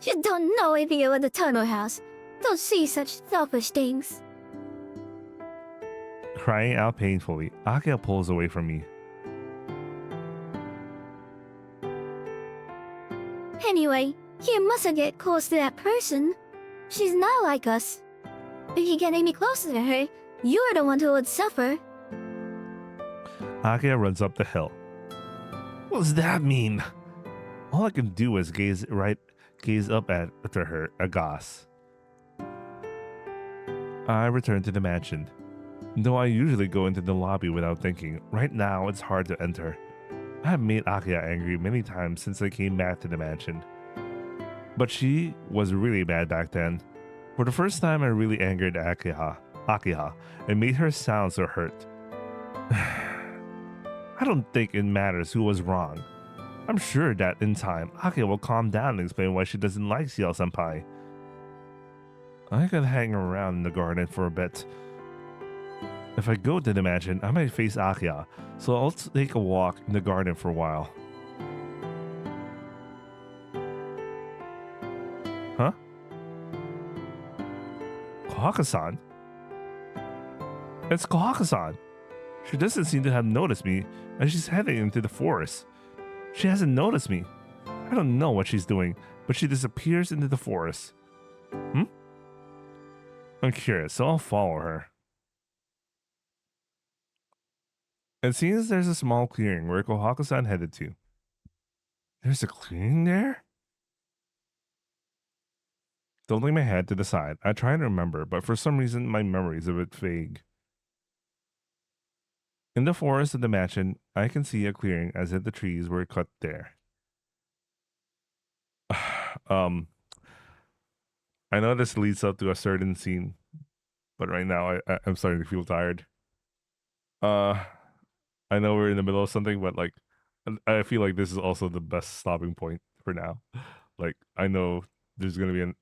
you don't know anything about the tunnel house. Don't say such selfish things. Crying out painfully, Akiha pulls away from me. Anyway, you mustn't get close to that person. She's not like us. If you get any closer to her, you're the one who would suffer. Akiha runs up the hill. What does that mean? All I can do is gaze up at her, aghast. I return to the mansion. Though I usually go into the lobby without thinking, right now it's hard to enter. I have made Akiha angry many times since I came back to the mansion. But she was really bad back then. For the first time, I really angered Akiha and made her sound so hurt. I don't think it matters who was wrong. I'm sure that in time, Akiha will calm down and explain why she doesn't like CL-senpai. I could hang around in the garden for a bit. If I go to the mansion, I might face Akiha, so I'll take a walk in the garden for a while. Huh? Kohaka-san? It's Kohaka-san! She doesn't seem to have noticed me, and she's heading into the forest. She hasn't noticed me. I don't know what she's doing, but she disappears into the forest. I'm curious, so I'll follow her. It seems there's a small clearing where Kohaka-san headed to. There's a clearing there? Tilting my head to the side, I try to remember, but for some reason my memory is a bit vague. In the forest of the mansion, I can see a clearing as if the trees were cut there. I know this leads up to a certain scene, but right now I'm starting to feel tired. I know we're in the middle of something, but like, I feel like this is also the best stopping point for now. Like, I know there's gonna be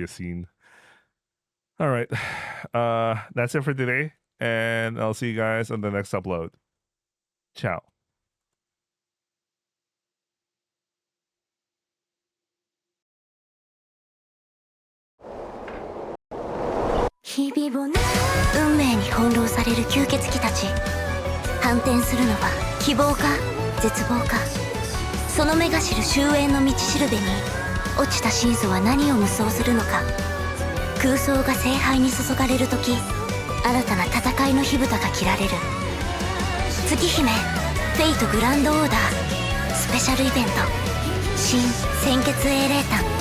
a scene. All right, that's it for today, and I'll see you guys on the next upload. Ciao. 日々を運命に翻弄される吸血鬼たち。反転するのは希望か絶望か。その目が知る終焉の道しるべに落ちた真相は何を無双するのか。空想が聖杯に注がれる時、新たな戦いの火蓋が切られる。月姫フェイトグランドオーダースペシャルイベント新鮮血英霊譚